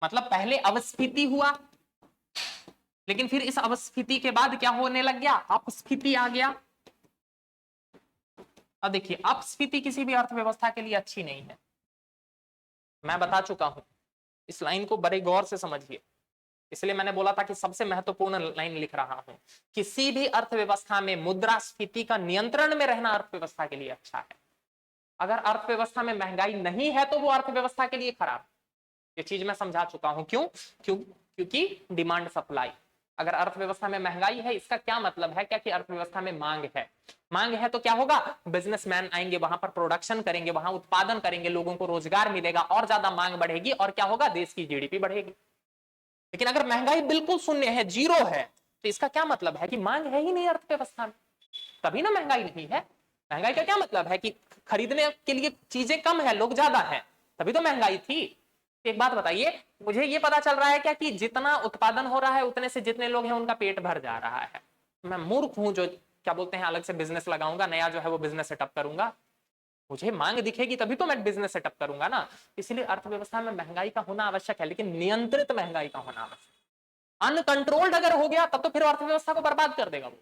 S1: मतलब पहले अपस्फीति हुआ, लेकिन फिर इस अपस्फीति के बाद क्या होने लग गया? अपस्फीति आ गया। अब देखिए, अपस्फीति किसी भी अर्थव्यवस्था के लिए अच्छी नहीं है, मैं बता चुका हूं। इस लाइन को बड़े गौर से समझिए, इसलिए मैंने बोला था कि सबसे महत्वपूर्ण लाइन लिख रहा हूं। किसी भी अर्थव्यवस्था में मुद्रास्फीति का नियंत्रण में रहना अर्थव्यवस्था के लिए अच्छा है। अगर अर्थव्यवस्था में महंगाई नहीं है तो वो अर्थव्यवस्था के लिए खराब। ये चीज मैं समझा चुका हूं। क्योंकि डिमांड सप्लाई। अगर अर्थव्यवस्था में महंगाई है, इसका क्या मतलब है? क्या कि अर्थव्यवस्था में मांग है। मांग है तो क्या होगा? बिजनेसमैन आएंगे, वहां पर प्रोडक्शन करेंगे, वहां उत्पादन करेंगे, लोगों को रोजगार मिलेगा और ज्यादा मांग बढ़ेगी, और क्या होगा? देश की जीडीपी बढ़ेगी। लेकिन अगर महंगाई बिल्कुल शून्य है, जीरो है, तो इसका क्या मतलब है? कि मांग है ही नहीं अर्थव्यवस्था में, तभी ना महंगाई नहीं है। महंगाई का क्या मतलब है? कि खरीदने के लिए चीजें कम है, लोग ज्यादा है, तभी तो महंगाई थी। एक बात बताइए, मुझे ये पता चल रहा है क्या कि जितना उत्पादन हो रहा है उतने से जितने लोग हैं उनका पेट भर जा रहा है। मैं मूर्ख हूं जो क्या बोलते हैं अलग से बिजनेस लगाऊंगा, नया जो है वो बिजनेस सेटअप करूंगा। मुझे मांग दिखेगी तभी तो मैं बिजनेस सेटअप करूंगा ना। इसलिए अर्थव्यवस्था में महंगाई का होना आवश्यक है, लेकिन नियंत्रित महंगाई का होना आवश्यक। अनकंट्रोल्ड अगर हो गया तब तो फिर अर्थव्यवस्था को बर्बाद कर देगा वो।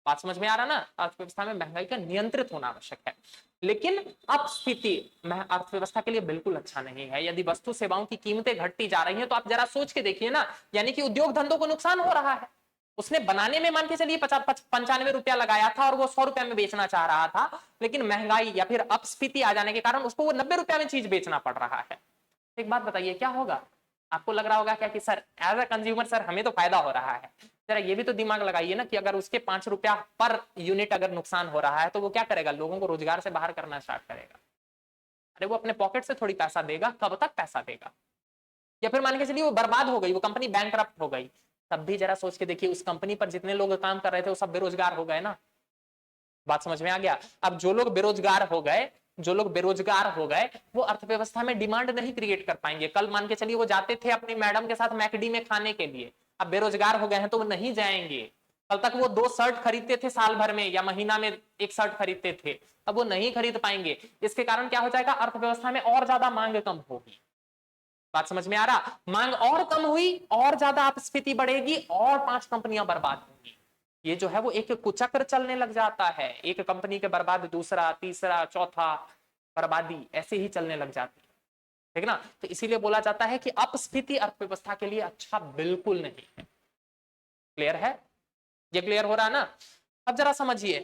S1: बात समझ में आ रहा ना? अर्थव्यवस्था में महंगाई का नियंत्रित होना आवश्यक है, लेकिन अपस्फीति अर्थव्यवस्था के लिए बिल्कुल अच्छा नहीं है। यदि वस्तु सेवाओं की कीमतें घटती जा रही हैं तो आप जरा सोच के देखिए ना, यानी कि उद्योग धंधों को नुकसान हो रहा है। उसने बनाने में मान के चलिए 95 रुपया लगाया था और वो 100 रुपया में बेचना चाह रहा था, लेकिन महंगाई या फिर अपस्फीति आ जाने के कारण उसको वो 90 रुपया में चीज बेचना पड़ रहा है। एक बात बताइए, क्या होगा? आपको लग रहा होगा क्या कि sir as a consumer sir हमें तो फायदा हो रहा है। जरा ये भी तो दिमाग लगाइए ना कि अगर उसके 5 रुपया पर यूनिट अगर नुकसान हो रहा है तो वो क्या करेगा? लोगों को रोजगार से बाहर करना स्टार्ट करेगा। अरे वो अपने पॉकेट से थोड़ी पैसा देगा, कब तक पैसा देगा? या फिर मान के चलिए वो बर्बाद हो गई, वो कंपनी बैंकरप्ट हो गई, तब भी जरा सोच के देखिए उस कंपनी पर जितने लोग काम कर रहे थे वो सब बेरोजगार हो गए ना। बात समझ में आ गया? अब जो लोग बेरोजगार हो गए, जो लोग बेरोजगार हो गए वो अर्थव्यवस्था में डिमांड नहीं क्रिएट कर पाएंगे। कल मान के चलिए वो जाते थे अपनी मैडम के साथ मैकडी में खाने के लिए, अब बेरोजगार हो गए हैं तो वो नहीं जाएंगे। कल तक वो 2 शर्ट खरीदते थे साल भर में या महीना में 1 शर्ट खरीदते थे, अब वो नहीं खरीद पाएंगे। इसके कारण क्या हो जाएगा? अर्थव्यवस्था में और ज्यादा मांग कम होगी। बात समझ में आ रहा? मांग और कम हुई और ज्यादा अपस्फीति बढ़ेगी और 5 कंपनियां बर्बाद होंगी। ये जो है वो एक कुचक्र चलने लग जाता है, एक कंपनी के बर्बाद, दूसरा, तीसरा, चौथा बर्बादी ऐसे ही चलने लग जाती है। ठीक ना? तो इसीलिए बोला जाता है कि अपस्फीति अर्थव्यवस्था के लिए अच्छा बिल्कुल नहीं है। क्लियर है? ये क्लियर हो रहा है ना? अब जरा समझिए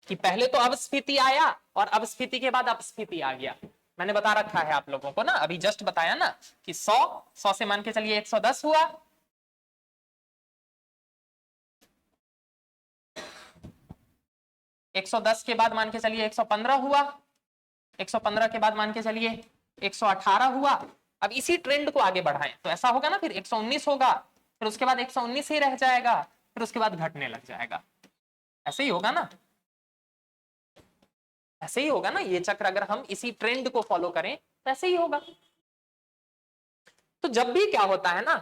S1: कि पहले तो अपस्फीति आया और अपस्फीति के बाद अपस्फीति आ गया। मैंने बता रखा है आप लोगों को ना, अभी जस्ट बताया ना कि 100 से मान के चलिए 110 हुआ, 110 के बाद मान के चलिए 115 हुआ, 115 के बाद मान के चलिए 118 हुआ। अब इसी ट्रेंड को आगे बढ़ाएं तो ऐसा होगा ना, फिर 119 होगा, फिर उसके बाद 119 ही रह जाएगा, फिर उसके बाद घटने लग जाएगा। ऐसे ही होगा ना? ऐसे ही होगा ना ये चक्र? अगर हम इसी ट्रेंड को फॉलो करें तो ऐसे ही होगा। तो जब भी क्या होता है ना,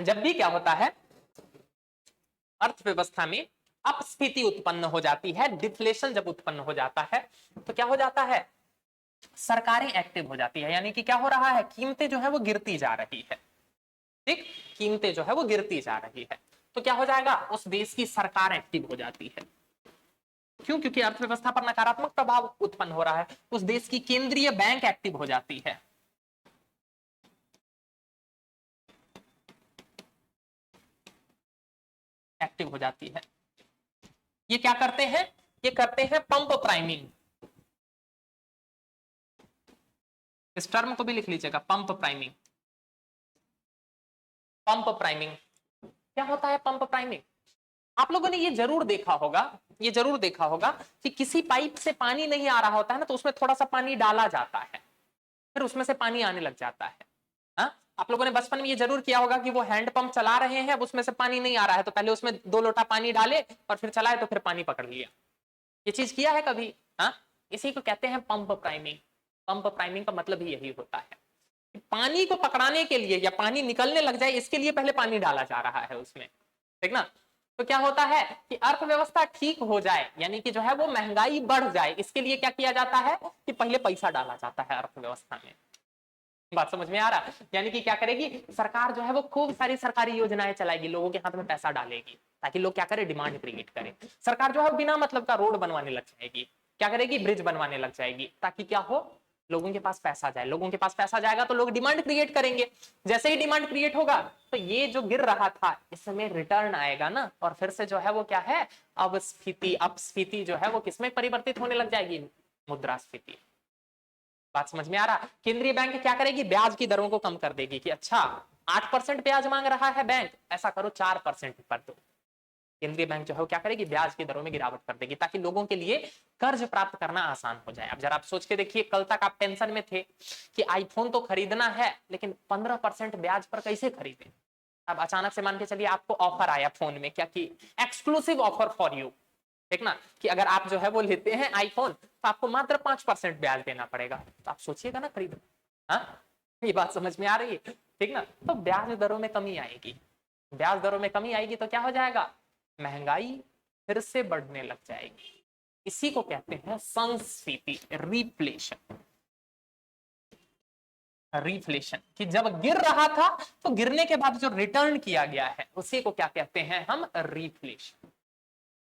S1: जब भी क्या होता है अर्थव्यवस्था में अपस्फीति उत्पन्न हो जाती है, डिफ्लेशन जब उत्पन्न हो जाता है, तो क्या हो जाता है, सरकारें एक्टिव हो जाती है। यानी कि क्या हो रहा है, कीमतें जो है वो गिरती जा रही है। ठीक, कीमतें जो है वो गिरती जा रही है, तो क्या हो जाएगा, उस देश की सरकार एक्टिव हो जाती है। क्यों? क्योंकि अर्थव्यवस्था पर नकारात्मक प्रभाव उत्पन्न हो रहा है। उस देश की केंद्रीय बैंक एक्टिव हो जाती है। एक्टिव हो जाती है। ये क्या करते हैं, ये करते हैं पंप प्राइमिंग। इस टर्म को भी लिख लीजिएगा, पंप प्राइमिंग। पंप प्राइमिंग क्या होता है? पंप प्राइमिंग, आप लोगों ने ये जरूर देखा होगा, ये जरूर देखा होगा कि किसी पाइप से पानी नहीं आ रहा होता है ना, तो उसमें थोड़ा सा पानी डाला जाता है, फिर उसमें से पानी आने लग जाता है। हा? आप लोगों ने बचपन में ये जरूर किया होगा कि वो हैंड पंप चला रहे हैं, अब उसमें से पानी नहीं आ रहा है, तो पहले उसमें 2 लोटा पानी डाले और फिर चलाए, तो फिर पानी पकड़ लिया। ये चीज किया है कभी? हाँ, इसी को कहते हैं पंप प्राइमिंग। पंप प्राइमिंग का मतलब ही यही होता है, पानी को पकड़ाने के लिए या पानी निकलने लग जाए इसके लिए पहले पानी डाला जा रहा है उसमें, ठीक ना। तो क्या होता है कि अर्थव्यवस्था ठीक हो जाए, यानी कि जो है वो महंगाई बढ़ जाए, इसके लिए क्या किया जाता है कि पहले पैसा डाला जाता है अर्थव्यवस्था में। बात समझ में आ रहा है? यानी कि क्या करेगी सरकार, जो है वो खूब सारी सरकारी योजनाएं चलाएगी, लोगों के हाथ में पैसा डालेगी, ताकि लोग क्या करें, डिमांड क्रिएट करें। सरकार जो है बिना मतलब का रोड बनवाने लग जाएगी, क्या करेगी, ब्रिज बनवाने लग जाएगी, ताकि क्या हो, लोगों के पास पैसा जाए। लोगों के पास पैसा जाएगा तो लोग डिमांड क्रिएट करेंगे। जैसे ही डिमांड क्रिएट होगा तो ये जो गिर रहा था इसमें रिटर्न आएगा ना, और फिर से जो है वो क्या है, अपस्फीति जो है वो किसमें परिवर्तित होने लग जाएगी, मुद्रास्फीति। बात समझ में आ रहा? केंद्रीय बैंक क्या करेगी, ब्याज की दरों को कम कर देगी कि अच्छा 8% ब्याज मांग रहा है बैंक, ऐसा करो 4% पर दो। केंद्रीय बैंक जो है क्या करेगी, ब्याज की दरों में गिरावट कर देगी, ताकि लोगों के लिए कर्ज प्राप्त करना आसान हो जाए। अब जरा आप सोच के देखिए, कल तक आप टेंशन में थे कि आईफोन तो खरीदना है, लेकिन 15% ब्याज पर कैसे खरीदें। अब अचानक से मान के चलिए आपको ऑफर आया फोन में, क्या कि एक्सक्लूसिव ऑफर फॉर यू, ठीक ना, कि अगर आप जो है वो लेते हैं आईफोन तो आपको मात्र 5% ब्याज देना पड़ेगा, तो आप सोचिएगा ना खरीदो। हाँ, ये बात समझ में आ रही है, ठीक ना। तो ब्याज दरों में कमी आएगी, ब्याज दरों में कमी आएगी तो क्या हो जाएगा, महंगाई फिर से बढ़ने लग जाएगी। इसी को कहते हैं संस्फीति, रिफ्लेशन। रिफ्लेशन कि जब गिर रहा था तो गिरने के बाद जो रिटर्न किया गया है उसी को क्या कहते हैं हम, रिफ्लेशन।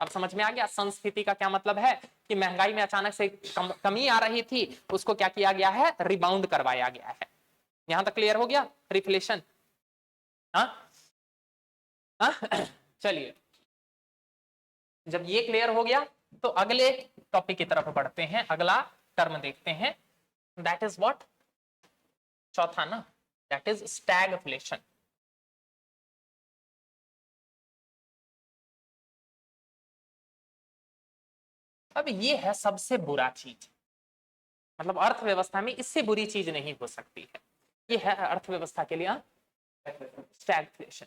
S1: अब समझ में आ गया संस्फीति का क्या मतलब है, कि महंगाई में अचानक से कमी आ रही थी, उसको क्या किया गया है, रिबाउंड करवाया गया है। यहां तक क्लियर हो गया रिफ्लेशन? हाँ, चलिए, जब ये क्लियर हो गया तो अगले टॉपिक की तरफ बढ़ते हैं। अगला टर्म देखते हैं, दैट इज व्हाट, चौथा ना, दैट इज स्टैगफ्लेशन। अब ये है सबसे बुरा चीज, मतलब अर्थव्यवस्था में इससे बुरी चीज नहीं हो सकती है। ये है अर्थव्यवस्था के लिए स्टैगफ्लेशन,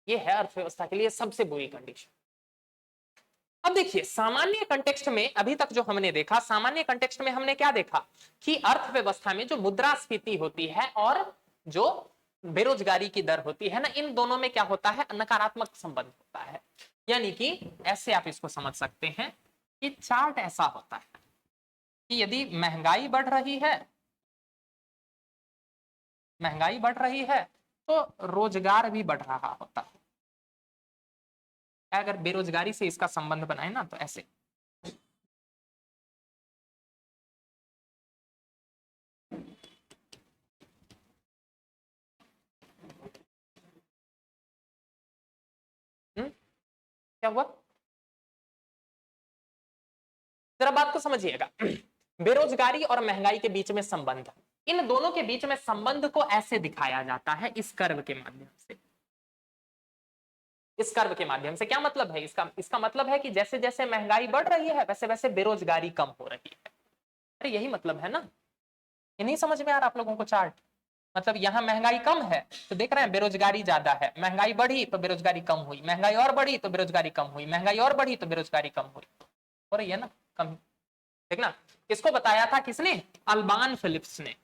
S1: ये है अर्थव्यवस्था के लिए सबसे बुरी कंडीशन। अब देखिए सामान्य कंटेक्स्ट में अभी तक जो हमने देखा, सामान्य कंटेक्स्ट में हमने क्या देखा कि अर्थव्यवस्था में जो मुद्रास्फीति होती है और जो बेरोजगारी की दर होती है ना, इन दोनों में क्या होता है, नकारात्मक संबंध होता है। यानी कि ऐसे आप इसको समझ सकते हैं कि चार्ट ऐसा होता है कि यदि महंगाई बढ़ रही है, महंगाई बढ़ रही है तो रोजगार भी बढ़ रहा होता है। अगर बेरोजगारी से इसका संबंध बनाए ना तो ऐसे, क्या हुआ, जरा बात को समझिएगा। बेरोजगारी और महंगाई के बीच में संबंध, इन दोनों के बीच में संबंध को ऐसे दिखाया जाता है इस कर्व के माध्यम से। इस कर्व के माध्यम से क्या मतलब है इसका, इसका मतलब है कि जैसे जैसे महंगाई बढ़ रही है वैसे वैसे बेरोजगारी कम हो रही है। अरे यही मतलब है ना, ये नहीं समझ में आ रहा आप लोगों को चार्ट? मतलब यहाँ महंगाई कम है तो देख रहे हैं बेरोजगारी ज्यादा है, महंगाई बढ़ी तो बेरोजगारी कम हुई, महंगाई और बढ़ी तो बेरोजगारी कम हुई, महंगाई और बढ़ी तो बेरोजगारी कम हुई, हो रही है ना कम, ठीक ना। इसको बताया था किसने, अल्बान फिलिप्स ने।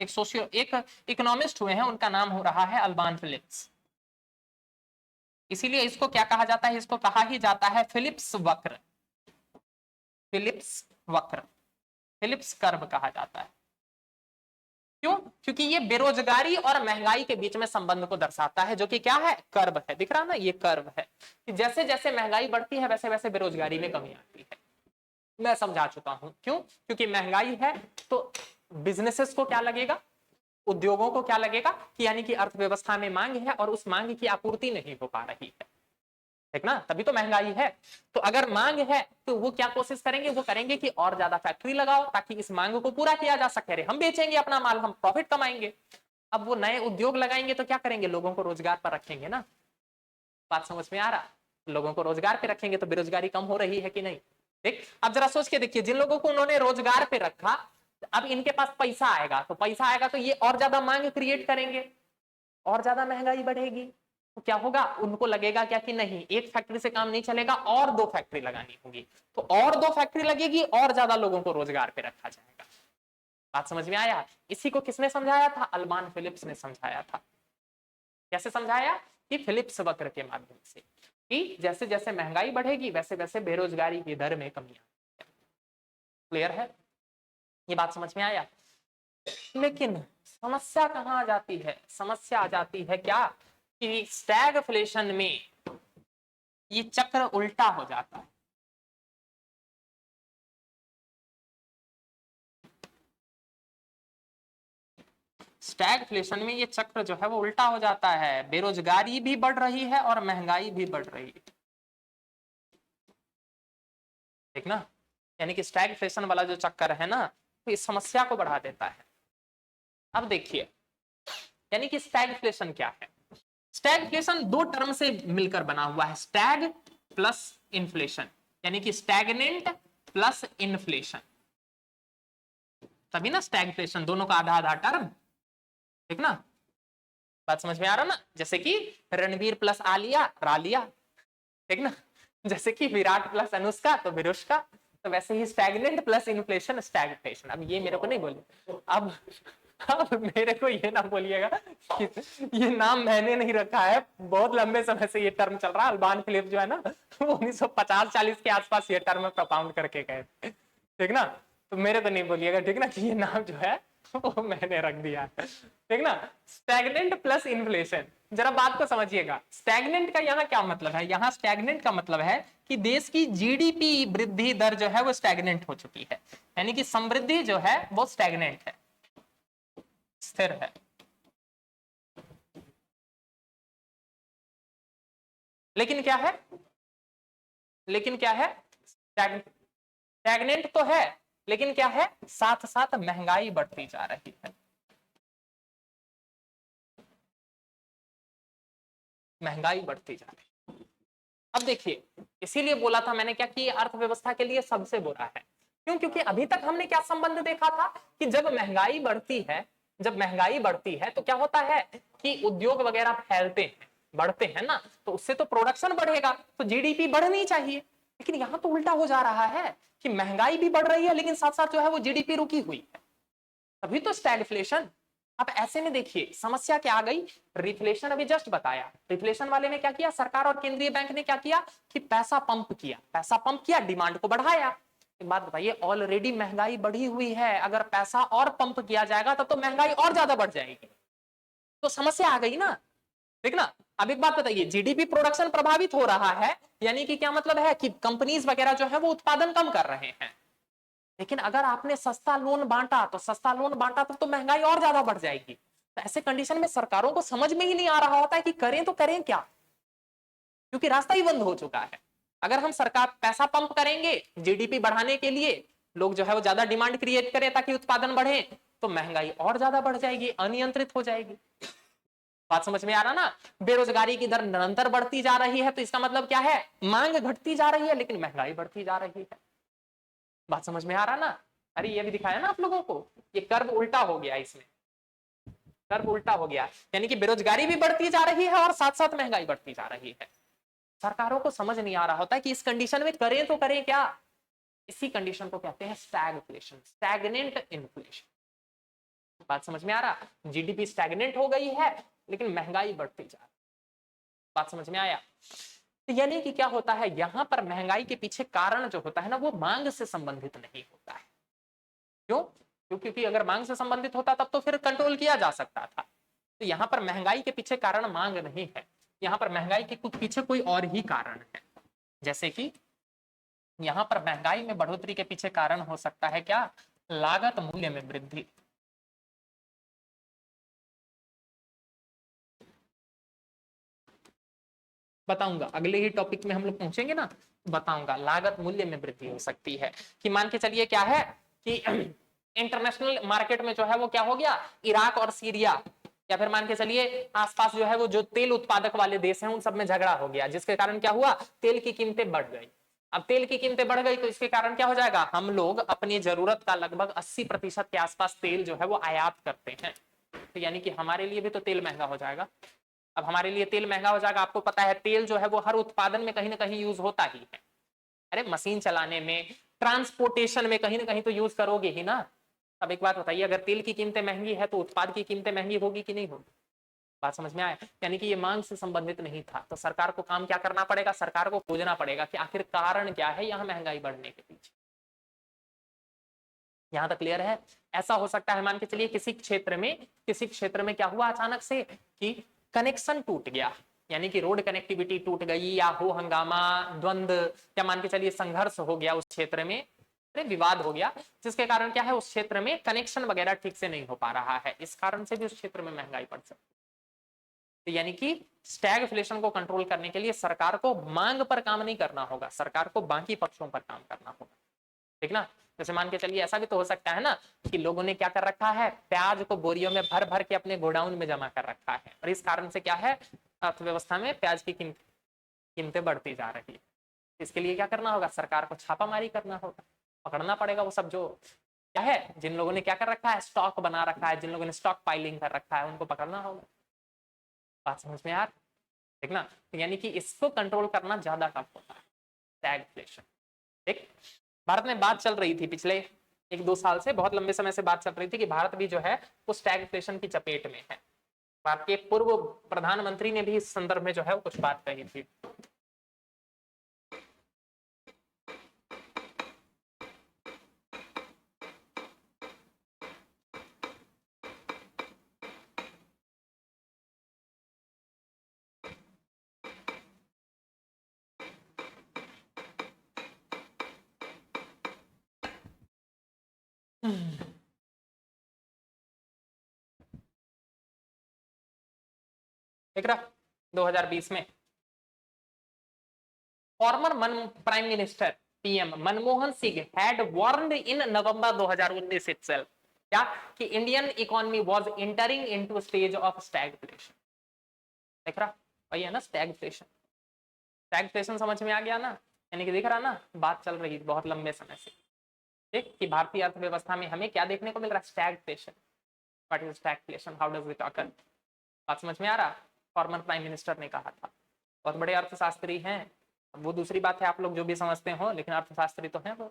S1: एक इकोनॉमिस्ट हुए हैं, उनका नाम हो रहा है अल्बान फिलिप्स। इसीलिए इसको क्या कहा जाता है, इसको कहा ही जाता है फिलिप्स वक्र, फिलिप्स वक्र, फिलिप्स कर्व कहा जाता है। क्यों? क्योंकि ये बेरोजगारी और महंगाई के बीच में संबंध को दर्शाता है, जो कि क्या है, कर्व है। दिख रहा ना, ये कर्व है कि जैसे जैसे महंगाई बढ़ती है वैसे वैसे बेरोजगारी में कमी आती है। मैं समझा चुका हूं क्यों, क्योंकि महंगाई है तो बिजनेसेस को क्या लगेगा, उद्योगों को क्या लगेगा कि यानी कि अर्थव्यवस्था में मांग है और उस मांग की आपूर्ति नहीं हो पा रही है, ठीक ना, तभी तो महंगाई है। तो अगर मांग है तो वो क्या कोशिश करेंगे, वो करेंगे कि और ज्यादा फैक्ट्री लगाओ ताकि इस मांग को पूरा किया जा सके, हम बेचेंगे अपना माल, हम प्रॉफिट कमाएंगे। अब वो नए उद्योग लगाएंगे तो क्या करेंगे, लोगों को रोजगार पर रखेंगे ना। बात समझ में आ रहा, लोगों को रोजगार पे रखेंगे तो बेरोजगारी कम हो रही है कि नहीं। ठीक, अब जरा सोच के देखिए, जिन लोगों को उन्होंने रोजगार पे रखा, अब इनके पास पैसा आएगा, तो पैसा आएगा तो ये और ज्यादा मांग क्रिएट करेंगे, और ज्यादा महंगाई बढ़ेगी। तो क्या होगा, उनको लगेगा क्या कि नहीं, एक फैक्ट्री से काम नहीं चलेगा, और 2 फैक्ट्री लगानी होगी, तो और 2 फैक्ट्री लगेगी, और ज्यादा लोगों को रोजगार पे रखा जाएगा। बात समझ में आया? इसी को किसने समझाया था, अल्बान फिलिप्स ने समझाया था। कैसे समझाया, कि फिलिप्स वक्र के माध्यम से, कि जैसे जैसे महंगाई बढ़ेगी वैसे वैसे बेरोजगारी की दर में कमी आएगी। क्लियर है, ये बात समझ में आया? लेकिन समस्या कहां आ जाती है, समस्या आ जाती है क्या, कि स्टैगफ्लेशन में ये चक्र उल्टा हो जाता है। स्टैगफ्लेशन में ये चक्र जो है वो उल्टा हो जाता है, बेरोजगारी भी बढ़ रही है और महंगाई भी बढ़ रही है, ठीक ना। यानी कि स्टैगफ्लेशन वाला जो चक्कर है ना, तो इस समस्या को बढ़ा देता है। अब देखिए, यानी कि स्टैगफ्लेशन क्या है, स्टैगफ्लेशन 2 टर्म से मिलकर बना हुआ है, स्टैग प्लस इन्फ्लेशन, यानी कि स्टैग्नेंट प्लस इन्फ्लेशन, तभी ना स्टैगफ्लेशन, दोनों का आधा आधा टर्म, ठीक ना। बात समझ में आ रहा ना, जैसे कि रणवीर प्लस आलिया, रालिया, ठीक ना, जैसे कि विराट प्लस अनुष्का तो विरुष्का, तो वैसे ही स्टैग्नेंट प्लस इन्फ्लेशन स्टैगफ्लेशन। अब ये मेरे को नहीं बोलिए, अब मेरे को ये ना बोलिएगा कि ये नाम मैंने नहीं रखा है, बहुत लंबे समय से ये टर्म चल रहा है। अल्बान फिलिप जो है ना, वो 1950-40 के आसपास ये टर्म प्रोपाउंड करके गए, ठीक ना। तो मेरे तो नहीं बोलिएगा, ठीक ना, कि ये नाम जो है वो मैंने रख दिया, ठीक ना। स्टैग्नेंट प्लस इन्फ्लेशन, जरा बात को समझिएगा, स्टैग्नेंट का यहाँ क्या मतलब है, यहाँ स्टैग्नेंट का मतलब है कि देश की जीडीपी वृद्धि दर जो है वो स्टैग्नेंट हो चुकी है, यानी कि समृद्धि जो है वो स्टैग्नेंट है, स्थिर है। लेकिन क्या है, लेकिन क्या है, स्टैग्नेंट तो है, लेकिन क्या है, साथ साथ महंगाई बढ़ती जा रही है, महंगाई बढ़ती जा रही है। अब देखिए, इसीलिए बोला था मैंने क्या, कि अर्थव्यवस्था के लिए सबसे बुरा है। क्यों? क्योंकि अभी तक हमने क्या संबंध देखा था, कि जब महंगाई बढ़ती है, जब महंगाई बढ़ती है तो क्या होता है, कि उद्योग वगैरह फैलते हैं, बढ़ते हैं ना, तो उससे तो प्रोडक्शन बढ़ेगा, तो जीडीपी बढ़नी चाहिए। लेकिन यहां तो उल्टा हो जा रहा है, कि महंगाई भी बढ़ रही है लेकिन साथ साथ जो है वो जीडीपी रुकी हुई है, तभी तो स्टैगफ्लेशन। अब ऐसे में देखिए समस्या क्या आ गई, रिफ्लेशन अभी जस्ट बताया, रिफ्लेशन वाले में क्या किया, सरकार और केंद्रीय बैंक ने क्या किया, कि पैसा पंप किया, पैसा पंप किया, डिमांड को बढ़ाया। एक बात बताइए, ऑलरेडी महंगाई बढ़ी हुई है, अगर पैसा और पंप किया जाएगा तब तो महंगाई और ज्यादा बढ़ जाएगी, तो समस्या आ गई ना, ठीक ना। अब एक बात बताइए, जीडीपी प्रोडक्शन प्रभावित हो रहा है, यानी कि क्या मतलब है, कि कंपनीज वगैरह जो है वो उत्पादन कम कर रहे हैं। लेकिन अगर आपने सस्ता लोन बांटा, तो सस्ता लोन बांटा तो महंगाई और ज्यादा बढ़ जाएगी। तो ऐसे कंडीशन में सरकारों को समझ में ही नहीं आ रहा होता है कि करें तो करें क्या, क्योंकि रास्ता ही बंद हो चुका है। अगर हम सरकार पैसा पंप करेंगे जीडीपी बढ़ाने के लिए, लोग जो है वो ज्यादा डिमांड क्रिएट करें ताकि उत्पादन बढ़े, तो महंगाई और ज्यादा बढ़ जाएगी, अनियंत्रित हो जाएगी। बात समझ में आ रहा ना, बेरोजगारी की दर निरंतर बढ़ती जा रही है, तो इसका मतलब क्या है, मांग घटती जा रही है लेकिन महंगाई बढ़ती जा रही है। बात समझ में आ रहा ना, अरे ये भी दिखाया ना आप लोगों को, ये कर्व उल्टा हो गया, इसमें कर्व उल्टा हो गया, यानी कि बेरोजगारी भी बढ़ती जा रही है और साथ साथ महंगाई बढ़ती जा रही है। सरकारों को समझ नहीं आ रहा होता है कि इस कंडीशन में करें तो करें क्या। इसी कंडीशन को कहते हैं स्टैगफ्लेशन, स्टैग्नेंट इन्फ्लेशन। बात समझ में आ रहा, जीडीपी स्टैग्नेंट हो गई है लेकिन महंगाई बढ़ती जा रही है। बात समझ में आया? तो यानी कि क्या होता है, यहां पर महंगाई के पीछे कारण जो होता है ना, वो मांग से संबंधित नहीं होता है। क्यों? क्योंकि अगर मांग से संबंधित होता तब तो फिर कंट्रोल किया जा सकता था। तो यहाँ पर महंगाई के पीछे कारण मांग नहीं है, यहाँ पर महंगाई के कुछ पीछे कोई और ही कारण है। जैसे कि यहाँ पर महंगाई में बढ़ोतरी के पीछे कारण हो सकता है क्या? लागत मूल्य में वृद्धि। बताऊंगा अगले ही टॉपिक में हम लोग पहुंचेंगे ना, बताऊंगा लागत मूल्य में वृद्धि हो सकती है कि मान के चलिए क्या है कि इंटरनेशनल मार्केट में जो है वो क्या हो गया, इराक और सीरिया या फिर मान के चलिए आसपास जो है वो जो तेल उत्पादक वाले देश हैं उन सब में झगड़ा हो गया, जिसके कारण क्या हुआ, तेल की कीमतें बढ़ गई। अब तेल की कीमतें बढ़ गई तो इसके कारण क्या हो जाएगा, हम लोग अपनी जरूरत का लगभग 80% के आसपास तेल जो है वो आयात करते हैं, तो यानी कि हमारे लिए भी तो तेल महंगा हो जाएगा। अब हमारे लिए तेल महंगा हो जाएगा, आपको पता है तेल जो है वो हर उत्पादन में कहीं ना कहीं यूज होता ही है। अरे मशीन चलाने में, ट्रांसपोर्टेशन में कहीं ना कहीं तो यूज करोगे ही ना। अब एक बात बताइए, अगर तेल की कीमतें महंगी है तो उत्पाद की कीमतें महंगी होगी कि नहीं होगी? बात समझ में आया? यानी कि ये मांग से संबंधित नहीं था, तो सरकार को काम क्या करना पड़ेगा, सरकार को खोजना पड़ेगा कि आखिर कारण क्या है यहाँ महंगाई बढ़ने के पीछे। यहां तक क्लियर है? ऐसा हो सकता है मान के चलिए किसी क्षेत्र में क्या हुआ अचानक से कि कनेक्शन टूट गया, यानी कि रोड कनेक्टिविटी टूट गई या हो हंगामा, द्वंद, या मान के चलिए संघर्ष हो गया उस क्षेत्र में, विवाद हो गया, जिसके कारण क्या है उस क्षेत्र में कनेक्शन वगैरह ठीक से नहीं हो पा रहा है, इस कारण से भी उस क्षेत्र में महंगाई बढ़ सकती है। तो यानी कि स्टैगफ्लेशन को कंट्रोल करने के लिए सरकार को मांग पर काम नहीं करना होगा, सरकार को बाकी पक्षों पर काम करना होगा, ठीक ना। जैसे मान के चलिए ऐसा भी तो हो सकता है ना कि लोगों ने क्या कर रखा है, प्याज को बोरियों में भर भर के अपने गोडाउन में जमा कर रखा है, और इस कारण से क्या है, अर्थव्यवस्था में प्याज की कीमतें बढ़ती जा रही है। इसके लिए क्या करना होगा, सरकार को छापामारी करना होगा, पकड़ना पड़ेगा वो सब जो क्या है, जिन लोगों ने क्या कर रखा है, स्टॉक बना रखा है, जिन लोगों ने स्टॉक पाइलिंग कर रखा है, उनको पकड़ना होगा। बात समझ में यार, ठीक ना। तो यानी कि इसको कंट्रोल करना ज्यादा टफ होता है, स्टैगफ्लेशन। ठीक, भारत में बात चल रही थी पिछले 1-2 साल से, बहुत लंबे समय से बात चल रही थी कि भारत भी जो है वो स्टैगफ्लेशन की चपेट में है। भारत के पूर्व प्रधानमंत्री ने भी इस संदर्भ में जो है वो कुछ बात कही थी। देख रहा 2020 में former prime minister PM Manmohan Singh had warned in November 2019 itself क्या, कि Indian economy was entering into stage of stagflation. देख रहा, वही है ना स्टैगफ्लेशन। स्टैगफ्लेशन समझ में आ गया ना, यानी कि दिख रहा ना, बात चल रही बहुत लंबे समय से, ठीक, कि भारतीय अर्थव्यवस्था में हमें क्या देखने को मिल रहा है, stagflation. What is stagflation, how does it occur? बात समझ में आ रहा? फॉर्मर प्राइम मिनिस्टर ने कहा था, बहुत बड़े अर्थशास्त्री हैं। वो दूसरी बात है आप लोग जो भी समझते हो, लेकिन अर्थशास्त्री तो हैं वो,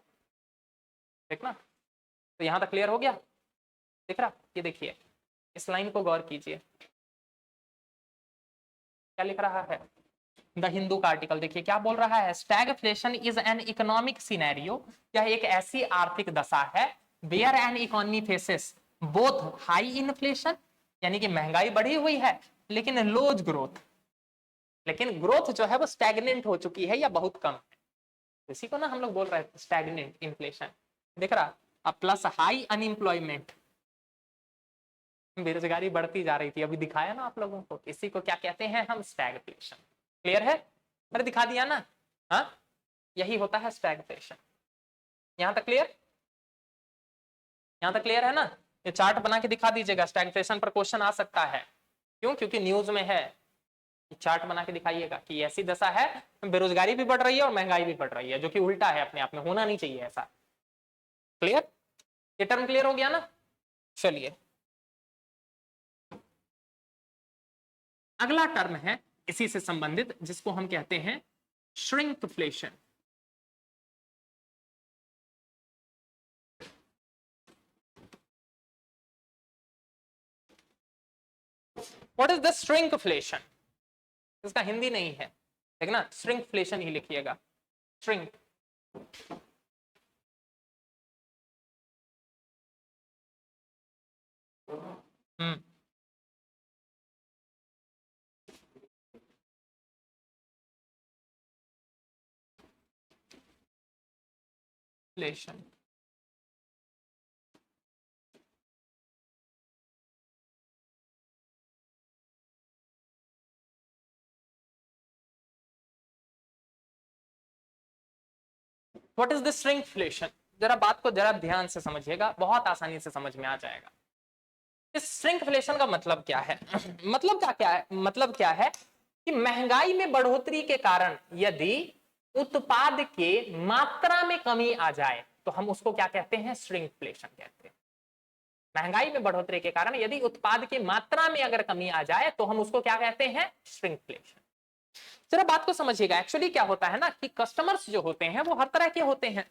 S1: ठीक ना। तो यहां तक क्लियर हो गया? दिख रहा, ये देखिए इस लाइन को गौर कीजिए, क्या लिख रहा है द हिंदू का आर्टिकल, देखिए क्या बोल रहा है, stagflation is an economic scenario, यह एक ऐसी आर्थिक दशा है where an economy faces both high inflation, यानी कि महंगाई बढ़ी हुई है लेकिन लोज ग्रोथ, लेकिन ग्रोथ जो है वो स्टैग्नेंट हो चुकी है या बहुत कम है, इसी को ना हम लोग बोल रहे हैं स्टैग्नेंट इन्फ्लेशन। दिख रहा, अब प्लस हाई अनएम्प्लॉयमेंट, बेरोजगारी बढ़ती जा रही थी, अभी दिखाया ना आप लोगों को, इसी को क्या कहते हैं हम, स्टैगफ्लेशन। क्लियर है? मैंने दिखा दिया ना, हाँ, यही होता है स्टैगफ्लेशन। यहां तक क्लियर? यहां तक क्लियर है ना? ये चार्ट बना के दिखा दीजिएगा, स्टैगफ्लेशन पर क्वेश्चन आ सकता है। क्यों? क्योंकि न्यूज में है, चार्ट बना के दिखाइएगा कि ऐसी दशा है, बेरोजगारी भी बढ़ रही है और महंगाई भी बढ़ रही है, जो कि उल्टा है, अपने आप में होना नहीं चाहिए ऐसा। क्लियर? ये टर्म क्लियर हो गया ना? चलिए अगला टर्म है इसी से संबंधित, जिसको हम कहते हैं shrinkflation. What is the shrinkflation? इसका हिंदी नहीं है, ठीक ना, श्रिंकफ्लेशन ही लिखिएगा, shrink. Hmm, flation. What is the shrinkflation? जरा बात को जरा ध्यान से समझिएगा, बहुत आसानी से समझ में आ जाएगा। इस श्रिंकफ्लेशन का मतलब क्या है? मतलब क्या है? मतलब क्या है कि महंगाई में बढ़ोतरी के कारण यदि उत्पाद के मात्रा में कमी आ जाए तो हम उसको क्या कहते हैं? श्रिंकफ्लेशन कहते हैं। महंगाई में बढ़ोतरी के कारण यदि उत्पाद की मात्रा में अगर कमी आ जाए तो हम उसको क्या कहते हैं? श्रिंकफ्लेशन। जरा बात को समझिएगा, एक्चुअली क्या होता है ना कि कस्टमर्स जो होते हैं वो हर तरह के होते हैं।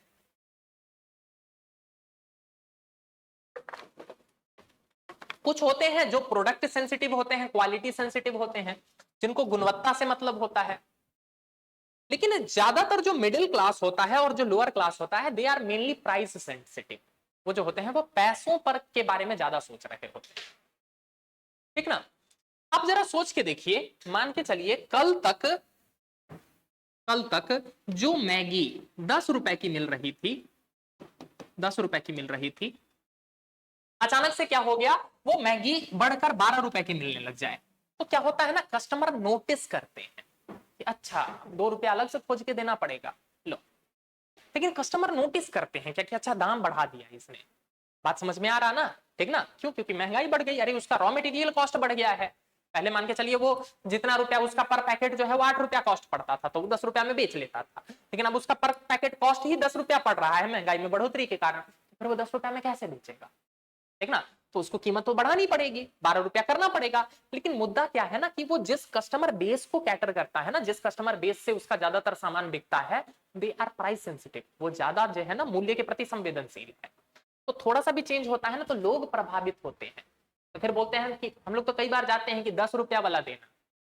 S1: कुछ होते हैं जो प्रोडक्ट सेंसिटिव होते हैं, क्वालिटी सेंसिटिव होते हैं, जिनको गुणवत्ता से मतलब होता है। लेकिन ज्यादातर जो मिडिल क्लास होता है और जो लोअर क्लास होता है, they are mainly price sensitive. वो जो होते हैं वो पैसों पर के बारे में ज्यादा सोच रहे होते हैं, ठीक ना। आप जरा सोच के देखिए, मान के चलिए कल तक जो मैगी 10 रुपए की मिल रही थी, 10 रुपए की मिल रही थी, अचानक से क्या हो गया, वो मैगी बढ़कर 12 रुपए की मिलने लग जाए, तो क्या होता है ना, कस्टमर नोटिस करते हैं कि अच्छा 2 रुपया अलग से खोज के देना पड़ेगा, लो। लेकिन कस्टमर नोटिस करते हैं क्या कि अच्छा दाम बढ़ा दिया इसने। बात समझ में आ रहा ना, ठीक ना। क्यों? क्योंकि महंगाई बढ़ गई, अरे उसका रॉ मटेरियल कॉस्ट बढ़ गया है। पहले मान के चलिए वो जितना रुपया उसका पर पैकेट जो है वो 8 रुपया कॉस्ट पड़ता था, तो वो 10 रुपया में बेच लेता था। लेकिन अब उसका पर पैकेट कॉस्ट ही 10 रुपया पड़ रहा है महंगाई में बढ़ोतरी के कारण, फिर वो 10 रुपया में कैसे बेचेगा, ठीक ना। तो उसको कीमत तो बढ़ानी पड़ेगी, 12 रुपया करना पड़ेगा। लेकिन मुद्दा क्या है ना कि वो जिस कस्टमर बेस को कैटर करता है ना, जिस कस्टमर बेस से उसका ज्यादातर सामान बिकता है, दे आर प्राइस सेंसिटिव, वो ज्यादा जो है ना मूल्य के प्रति संवेदनशील है। तो थोड़ा सा भी चेंज होता है ना तो लोग प्रभावित होते हैं। तो फिर बोलते हैं कि हम लोग तो कई बार जाते हैं कि 10 रुपया वाला देना,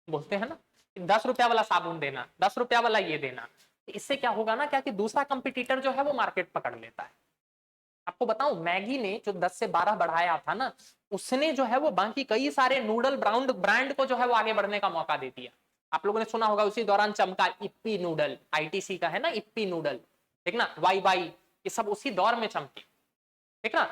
S1: बोलते हैं ना, 10 रुपया वाला साबुन देना, 10 रुपया वाला ये देना। इससे क्या होगा ना, क्या कि दूसरा कंपटीटर जो है वो मार्केट पकड़ लेता है। आपको बताऊं, मैगी ने जो 10 से 12 बढ़ाया था ना, उसने जो है वो बाकी कई सारे नूडल ब्रांड को जो है वो आगे बढ़ने का मौका दे दिया। आप लोगों ने सुना होगा उसी दौरान चमका इप्पी नूडल, आईटीसी का है ना इप्पी नूडल, ठीक ना, वाई वाई, ये सब उसी दौर में चमके, ठीक ना।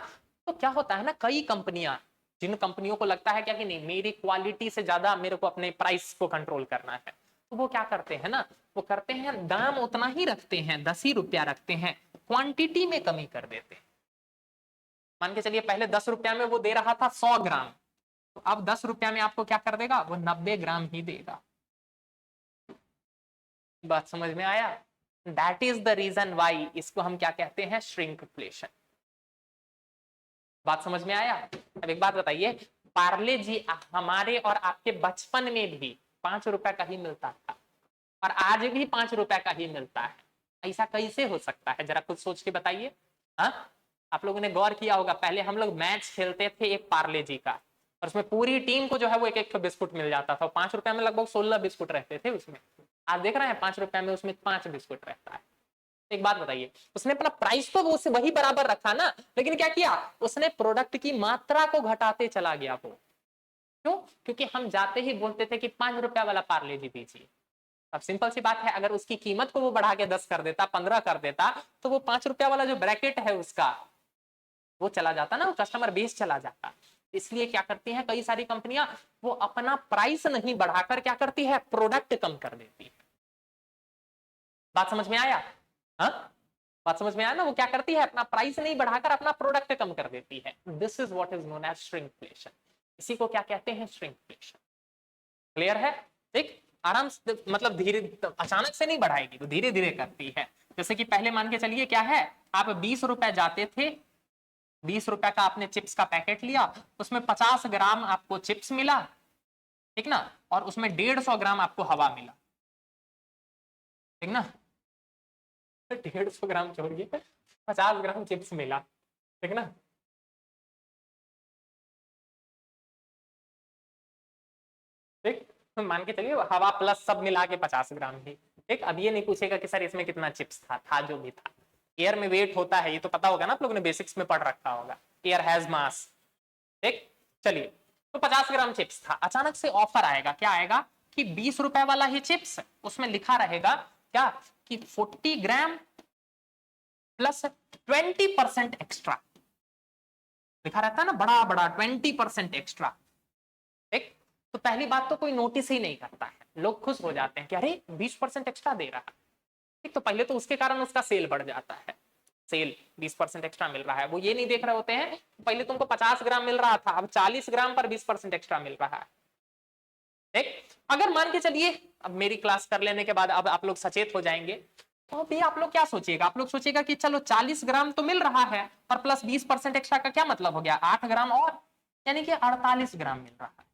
S1: तो क्या होता है ना, कई कंपनियां, जिन कंपनियों को लगता है क्या कि नहीं मेरी क्वालिटी से ज्यादा मेरे को अपने प्राइस को कंट्रोल करना है, तो वो क्या करते हैं ना, वो करते हैं दाम उतना ही रखते हैं, 10 ही रुपया रखते हैं, क्वांटिटी में कमी कर देते हैं। मान के चलिए पहले 10 रुपया में वो दे रहा था 100 ग्राम, तो अब 10 रुपया में आपको क्या कर देगा, वो 90 ग्राम ही देगा। बात समझ में आया? That is the reason why इसको हम क्या कहते हैं, श्रिंकफ्लेशन। बात समझ में आया? अब एक बात बताइए, पार्ले जी हमारे और आपके बचपन में भी 5 रुपए का ही मिलता था और आज भी 5 रुपए का ही मिलता है, ऐसा कैसे हो सकता है? जरा कुछ सोच के बताइए। हाँ, आप लोगों ने गौर किया होगा, पहले हम लोग मैच खेलते थे एक पार्ले जी का, और उसमें पूरी टीम को जो है वो एक एक बिस्कुट मिल जाता था, 5 रुपए में लगभग 16 बिस्कुट रहते थे उसमें। आज देख रहे हैं 5 रुपए में उसमें 5 बिस्कुट रहता है। एक बात बताइए, उसने अपना प्राइस तो उससे वही बराबर रखा ना, लेकिन क्या किया, उसने प्रोडक्ट की मात्रा को घटाते चला गया। वो क्यों? क्योंकि हम जाते ही बोलते थे कि 5 रुपया वाला पार्ले जी दीजिए। अब सिंपल सी बात है, अगर उसकी कीमत को वो बढ़ा के 10 कर देता, 15 कर देता, तो वो 5 रुपया वाला जो ब्रैकेट है उसका वो चला जाता ना, वो कस्टमर बेस चला जाता। इसलिए क्या करती हैं कई सारी कंपनियां, वो अपना प्राइस नहीं बढ़ाकर क्या करती है, प्रोडक्ट कम कर देती है। बात समझ में आया? हाँ, बात समझ में आया ना, वो क्या करती है, अपना प्राइस नहीं बढ़ाकर अपना प्रोडक्ट कम कर देती है। This is what is known as shrinkflation. इसी को क्या कहते हैं, श्रिंकफ्लेशन। क्लियर है? ठीक, आराम से, मतलब धीरे, अचानक से नहीं बढ़ाएगी, तो धीरे धीरे करती है। जैसे कि पहले मान के चलिए क्या है, आप 20 रुपए जाते थे, 20 रुपए का आपने चिप्स का पैकेट लिया, उसमें 50 ग्राम आपको चिप्स मिला, ठीक ना, और उसमें 150 ग्राम आपको हवा मिला, ठीक ना। 150 ग्राम छोड़िए, 50 ग्राम चिप्स मिला, ठीक ना। ठीक, मान के चलिए हवा प्लस सब मिला के 50 ग्राम ही। ठीक, अब ये नहीं पूछेगा कि सर इसमें कितना चिप्स था जो भी था। एयर में वेट होता है, ये तो पता होगा ना, आप लोगों ने बेसिक्स में पढ़ रखा होगा, एयर हैज मास। ठीक, चलिए, तो 50 ग्राम चिप्स था। अचानक से ऑफर आएगा, क्या आएगा कि 20 रुपए वाला ही चिप्स, उसमें लिखा रहेगा क्या कि 40 ग्राम प्लस 20% एक्स्ट्रा, लिखा रहता है ना बड़ा बड़ा 20% एक्स्ट्रा। ठीक, तो पहली बात तो कोई नोटिस ही नहीं करता है, लोग खुश हो जाते हैं कि अरे 20% एक्स्ट्रा दे रहा है। ठीक, तो पहले तो उसके कारण उसका सेल बढ़ जाता है, सेल 20% एक्स्ट्रा मिल रहा है। वो ये नहीं देख रहे होते हैं पहले तुमको 50 ग्राम मिल रहा था, अब 40 ग्राम पर 20% एक्स्ट्रा मिल रहा है। ठीक, अगर मान के चलिए अब मेरी क्लास कर लेने के बाद अब आप लोग सचेत हो जाएंगे, तो भी आप लोग क्या सोचिएगा, आप लोग सोचिएगा कि चलो 40 ग्राम तो मिल रहा है, पर प्लस 20% एक्स्ट्रा का क्या मतलब हो गया, 8 ग्राम और, यानी कि 48 ग्राम मिल रहा है।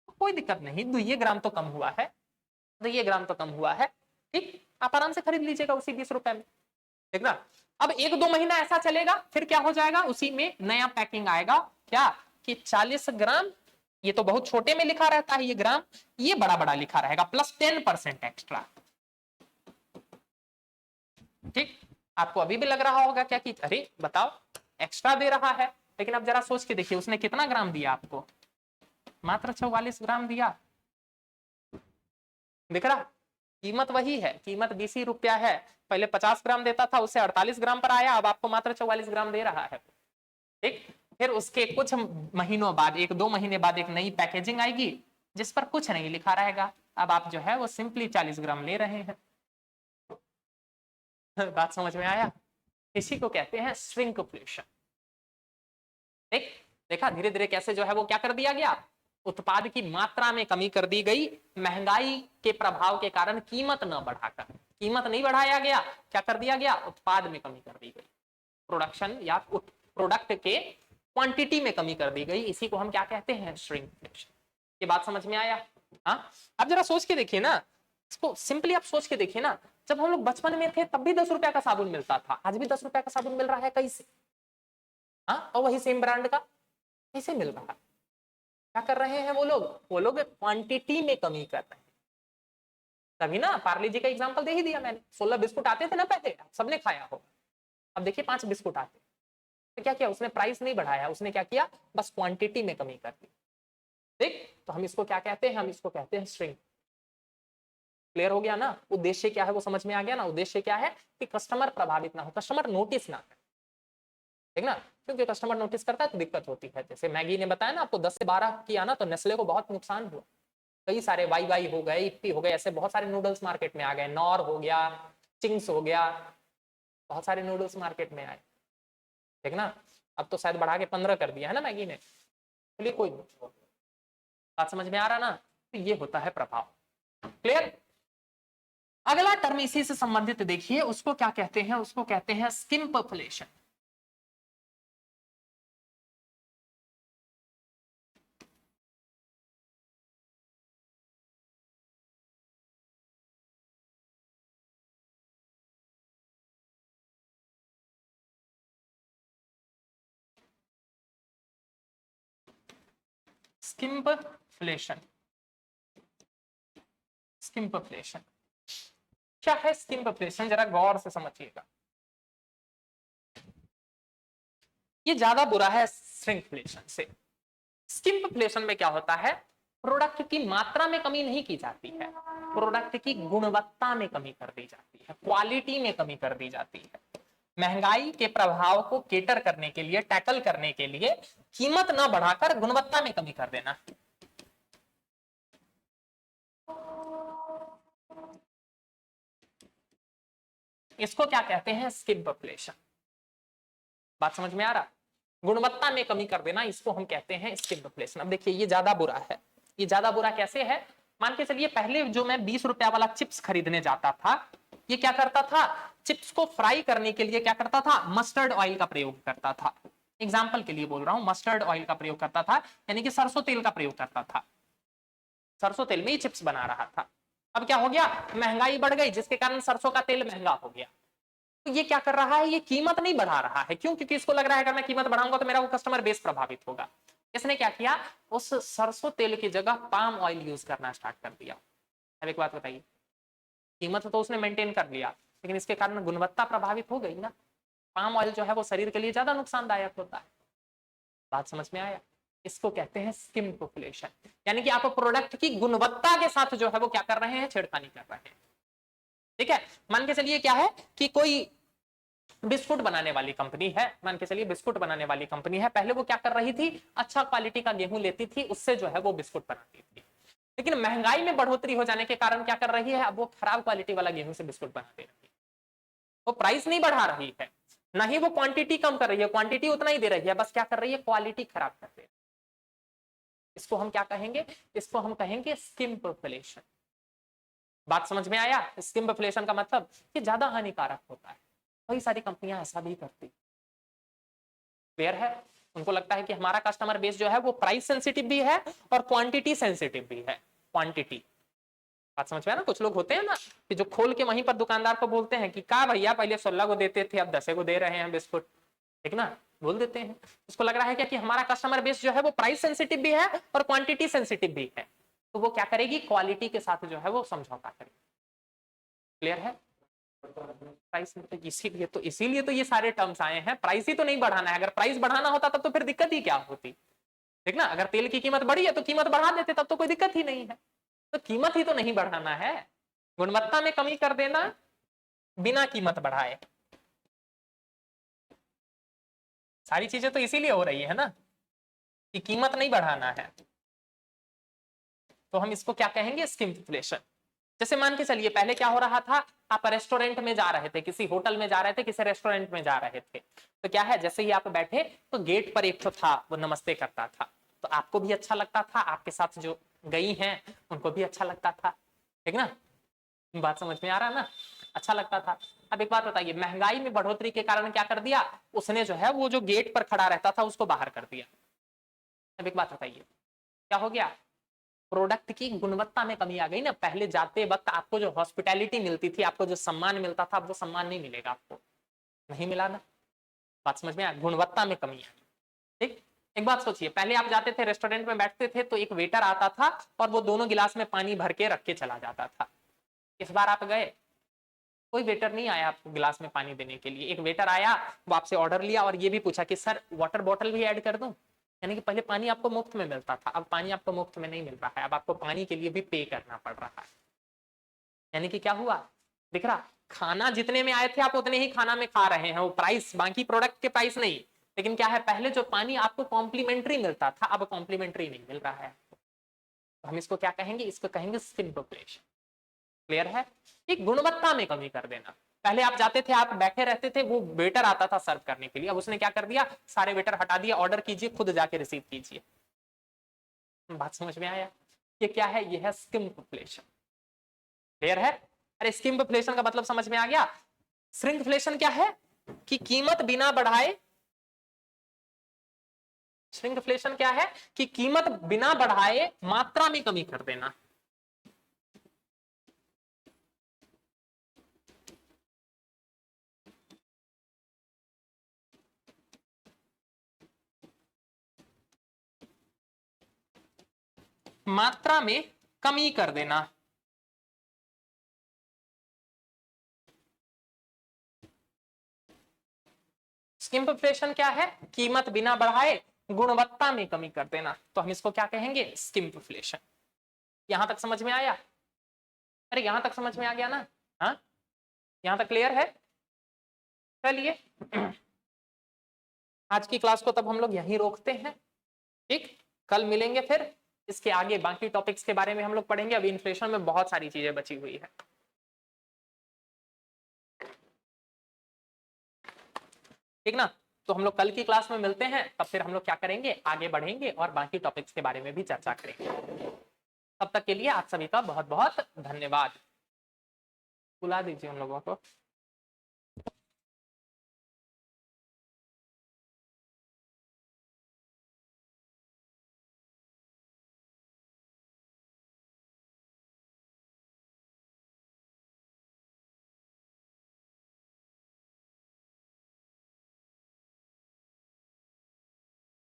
S1: तो कोई दिक्कत नहीं, 2 ग्राम तो कम हुआ है, 2 ग्राम तो कम हुआ है। ठीक, आप आराम से खरीद लीजिएगा उसी 20 रुपए में। ठीक ना, अब 1-2 महीना ऐसा चलेगा, फिर क्या हो जाएगा, उसी में नया पैकिंग आएगा क्या कि 40 ग्राम, ये तो बहुत छोटे में लिखा रहता है ये ग्राम, ये बड़ा बड़ा लिखा रहेगा प्लस 10% एक्स्ट्रा। ठीक, आपको अभी भी लग रहा होगा क्या कि अरे बताओ एक्स्ट्रा दे रहा है, लेकिन अब जरा सोच के देखिए उसने कितना ग्राम दिया आपको, मात्र 44 ग्राम दिया। दिख रहा, कीमत वही है, कीमत 20 ही रुपया है। पहले 50 ग्राम देता था, उससे 48 ग्राम पर आया, अब आपको मात्र 44 ग्राम दे रहा है। ठीक, फिर उसके कुछ महीनों बाद, 1-2 महीने बाद एक नई पैकेजिंग आएगी जिस पर कुछ नहीं लिखा रहेगा, अब आप जो है वो सिंपली 40 ग्राम ले रहे हैं। बात समझ में आया, इसी को कहते हैं श्रिंकफ्लेशन। ठीक, देखा धीरे धीरे कैसे जो है वो क्या कर दिया गया, उत्पाद की मात्रा में कमी कर दी गई, महंगाई के प्रभाव के कारण कीमत न बढ़ाकर, कीमत नहीं बढ़ाया गया, क्या कर दिया गया, उत्पाद में कमी कर दी गई, प्रोडक्शन या प्रोडक्ट के क्वांटिटी में कमी कर दी गई, इसी को हम क्या कहते हैं, श्रिंकफ्लेशन। ये बात समझ में आया। हाँ, अब जरा सोच के देखिए ना, इसको सिंपली आप सोच के देखिए ना, जब हम लोग बचपन में थे तब भी 10 रुपया का साबुन मिलता था, आज भी 10 रुपया का साबुन मिल रहा है कैसे, हाँ, और वही सेम ब्रांड का कैसे मिल रहा है, क्या कर रहे हैं वो लोग क्वांटिटी में कमी कर रहे हैं। तभी ना पार्ले जी का एग्जांपल दे ही दिया मैंने, 16 बिस्कुट आते थे ना पहले, सबने खाया होगा, अब देखिए 5 बिस्कुट आते, तो क्या किया उसने, प्राइस नहीं बढ़ाया, उसने क्या किया, बस क्वांटिटी में कमी कर दी। ठीक, तो हम इसको क्या कहते हैं, हम इसको कहते हैं श्रिंक। क्लियर हो गया ना, उद्देश्य क्या है वो समझ में आ गया ना, उद्देश्य क्या है कि कस्टमर प्रभावित ना हो, कस्टमर नोटिस ना करे, ठीक ना, क्योंकि कस्टमर नोटिस करता है तो दिक्कत होती है। जैसे मैगी ने बताया ना आपको 10 से 12 किया ना, तो नेस्ले को बहुत नुकसान हुआ, कई सारे वाई वाई हो गए, इप्पी हो गए, ऐसे बहुत सारे नूडल्स मार्केट में आ गए, नॉर हो गया, चिंग्स हो गया, बहुत सारे नूडल्स मार्केट में आए, ठीक ना। अब तो शायद बढ़ा के 15 कर दिया है ना मैगी ने, चलिए कोई बात समझ में आ रहा ना, तो ये होता है प्रभाव। क्लियर, अगला टर्म इसी से संबंधित देखिए, उसको क्या कहते हैं, उसको कहते हैं स्किम्पफ्लेशन। स्किम्पफ्लेशन, स्किम्पफ्लेशन क्या है, स्किम्पफ्लेशन जरा गौर से समझिएगा, ये ज्यादा बुरा है श्रिंकफ्लेशन से। स्किम्पफ्लेशन में क्या होता है, प्रोडक्ट की मात्रा में कमी नहीं की जाती है, प्रोडक्ट की गुणवत्ता में कमी कर दी जाती है, क्वालिटी में कमी कर दी जाती है। महंगाई के प्रभाव को केटर करने के लिए, टैकल करने के लिए कीमत ना बढ़ाकर गुणवत्ता में कमी कर देना। इसको क्या कहते हैं, स्किम्पफ्लेशन। बात समझ में आ रहा, गुणवत्ता में कमी कर देना, इसको हम कहते हैं स्किम्पफ्लेशन। अब देखिए ये ज्यादा बुरा है, ये ज्यादा बुरा कैसे है, मान के चलिए पहले जो मैं 20 रुपया वाला चिप्स खरीदने जाता था, ये क्या करता था, चिप्स को फ्राई करने के लिए क्या करता था, मस्टर्ड ऑयल का प्रयोग करता था। एग्जाम्पल के लिए बोल रहा हूं, मस्टर्ड ऑयल का प्रयोग करता था, यानी कि सरसों तेल का प्रयोग करता था, सरसों तेल में ही चिप्स बना रहा था। अब क्या हो गया, महंगाई बढ़ गई, जिसके कारण सरसों का तेल महंगा हो गया। तो ये क्या कर रहा है, ये कीमत नहीं बढ़ा रहा है, क्यों, क्योंकि इसको लग रहा है अगर मैं कीमत बढ़ाऊंगा तो मेरा वो कस्टमर बेस प्रभावित होगा। इसने क्या किया, उस सरसों तेल की जगह पाम ऑयल यूज करना स्टार्ट कर दिया। अब एक बात बताइए, कीमत तो उसने मेंटेन कर लिया, लेकिन इसके कारण गुणवत्ता प्रभावित हो गई ना। पाम ऑयल जो है वो शरीर के लिए ज्यादा नुकसानदायक होता है। बात समझ में आया? इसको कहते हैं स्किम पॉपुलेशन, यानी कि आप प्रोडक्ट की गुणवत्ता के साथ जो है वो क्या कर रहे हैं, छेड़खानी कर रहे हैं। ठीक है, मान के चलिए क्या है कि कोई बिस्कुट बनाने वाली कंपनी है, मान के चलिए बिस्कुट बनाने वाली कंपनी है, पहले वो क्या कर रही थी, अच्छा क्वालिटी का गेहूं लेती थी, उससे जो है वो बिस्कुट बनाती थी। लेकिन महंगाई में बढ़ोतरी हो जाने के कारण क्या कर रही है, अब वो खराब क्वालिटी वाला गेहूं से बिस्कुट बनाते रही है। वो प्राइस नहीं बढ़ा रही है, ना ही वो क्वांटिटी कम कर रही है, क्वांटिटी उतना ही दे रही है, बस क्या कर रही है, क्वालिटी खराब कर रही है। इसको हम क्या कहेंगे, इसको हम कहेंगे स्किम पॉपुलेशन। बात समझ में आया? स्किम पॉपुलेशन का मतलब कि ज्यादा हानिकारक होता है। कई सारी कंपनियां ऐसा भी करती, क्लियर है? उनको लगता है कि हमारा कस्टमर बेस जो है वो प्राइस सेंसिटिव भी है और क्वांटिटी सेंसिटिव भी है। क्वांटिटी, बात समझ में आया ना? कुछ लोग होते हैं ना कि जो खोल के वहीं पर दुकानदार को बोलते हैं कि का भैया पहले 16 को देते थे, अब 10 को दे रहे हैं बिस्कुट, ठीक ना, बोल देते हैं। उसको लग रहा है क्या कि हमारा कस्टमर बेस जो है वो प्राइस सेंसिटिव भी है और क्वांटिटी सेंसिटिव भी है, तो वो क्या करेगी, क्वालिटी के साथ जो है वो समझौता करेगी। क्लियर है? प्राइस, इसीलिए तो ये सारे टर्म्स आए हैं। प्राइस ही तो नहीं बढ़ाना है, अगर प्राइस बढ़ाना होता तब तो फिर दिक्कत ही क्या होती, ठीक ना? अगर तेल की कीमत बढ़ी है तो कीमत बढ़ा देते, तब तो कोई दिक्कत ही नहीं है। तो कीमत ही तो नहीं बढ़ाना है, गुणवत्ता में कमी कर देना बिना कीमत बढ़ाए। सारी चीजें तो इसीलिए हो रही है ना कि कीमत नहीं बढ़ाना है। तो हम इसको क्या कहेंगे, स्किम इन्फ्लेशन। जैसे मान के चलिए पहले क्या हो रहा था, आप रेस्टोरेंट में जा रहे थे, किसी होटल में जा रहे थे, किसी रेस्टोरेंट में जा रहे थे, तो क्या है, जैसे ही आप बैठे तो गेट पर एक तो था वो नमस्ते करता था, तो आपको भी अच्छा लगता था, आपके साथ जो गई हैं उनको भी अच्छा लगता था, ठीक ना? बात समझ में आ रहा है ना? अच्छा लगता था। अब एक बात बताइए, महंगाई में बढ़ोतरी के कारण क्या कर दिया उसने, जो है वो जो गेट पर खड़ा रहता था उसको बाहर कर दिया। अब एक बात बताइए, क्या हो गया, प्रोडक्ट की गुणवत्ता में कमी आ गई ना। पहले जाते वक्त आपको जो हॉस्पिटैलिटी मिलती थी, आपको जो सम्मान मिलता था, अब वो सम्मान नहीं मिलेगा, आपको नहीं मिला ना। बात समझ में आया? गुणवत्ता में कमी है। ठीक, एक बात सोचिए, पहले आप जाते थे रेस्टोरेंट में बैठते थे तो एक वेटर आता था और वो दोनों गिलास में पानी भर के रख के चला जाता था। इस बार आप गए, कोई वेटर नहीं आया आपको गिलास में पानी देने के लिए। एक वेटर आया, वो आपसे ऑर्डर लिया और ये भी पूछा कि सर वाटर बॉटल भी ऐड कर दूं। यानी कि पहले पानी आपको मुफ्त में मिलता था, अब पानी आपको मुफ्त में नहीं मिल रहा है, अब आपको पानी के लिए भी पे करना पड़ रहा है। यानी कि क्या हुआ, दिख रहा, खाना जितने में आए थे आप उतने ही खाना में खा रहे हैं, वो प्राइस बाकी प्रोडक्ट के प्राइस नहीं। लेकिन क्या है, पहले जो पानी आपको कॉम्प्लीमेंट्री मिलता था, अब कॉम्प्लीमेंट्री नहीं मिल रहा है। तो हम इसको क्या कहेंगे, इसको कहेंगे स्किम पॉपुलेशन। क्लियर है? एक गुणवत्ता में कमी कर देना। पहले आप जाते थे, आप बैठे रहते थे, वो वेटर आता था सर्व करने के लिए, अब उसने क्या कर दिया, सारे वेटर हटा दिया, ऑर्डर कीजिए, खुद जाके रिसीव कीजिए। बात समझ में आया? ये क्या है, ये है स्किम पॉपुलेशन। क्लियर है? अरे स्किम पॉपुलेशन का मतलब समझ में आ गया। श्रिंकफ्लेशन क्या है कि कीमत बिना बढ़ाए, श्रिंकफ्लेशन क्या है कि कीमत बिना बढ़ाए मात्रा में कमी कर देना। मात्रा में कमी कर देना। स्किम पॉपुलेशन क्या है, कीमत बिना बढ़ाए गुणवत्ता में कमी कर देना, तो हम इसको क्या कहेंगे, स्किम पॉपुलेशन। यहां तक समझ में आया? अरे यहां तक समझ में आ गया ना? हाँ, यहां तक क्लियर है? चलिए आज की क्लास को तब हम लोग यहीं रोकते हैं। ठीक, कल मिलेंगे फिर, इसके आगे बाकी टॉपिक्स के बारे में हम लोग पढ़ेंगे। अभी इन्फ्लेशन में बहुत सारी चीजें बची हुई है, ठीक ना? तो हम लोग कल की क्लास में मिलते हैं, तब फिर हम लोग क्या करेंगे, आगे बढ़ेंगे और बाकी टॉपिक्स के बारे में भी चर्चा करेंगे। तब तक के लिए आप सभी का बहुत बहुत धन्यवाद। बुला दीजिए उन लोगों को।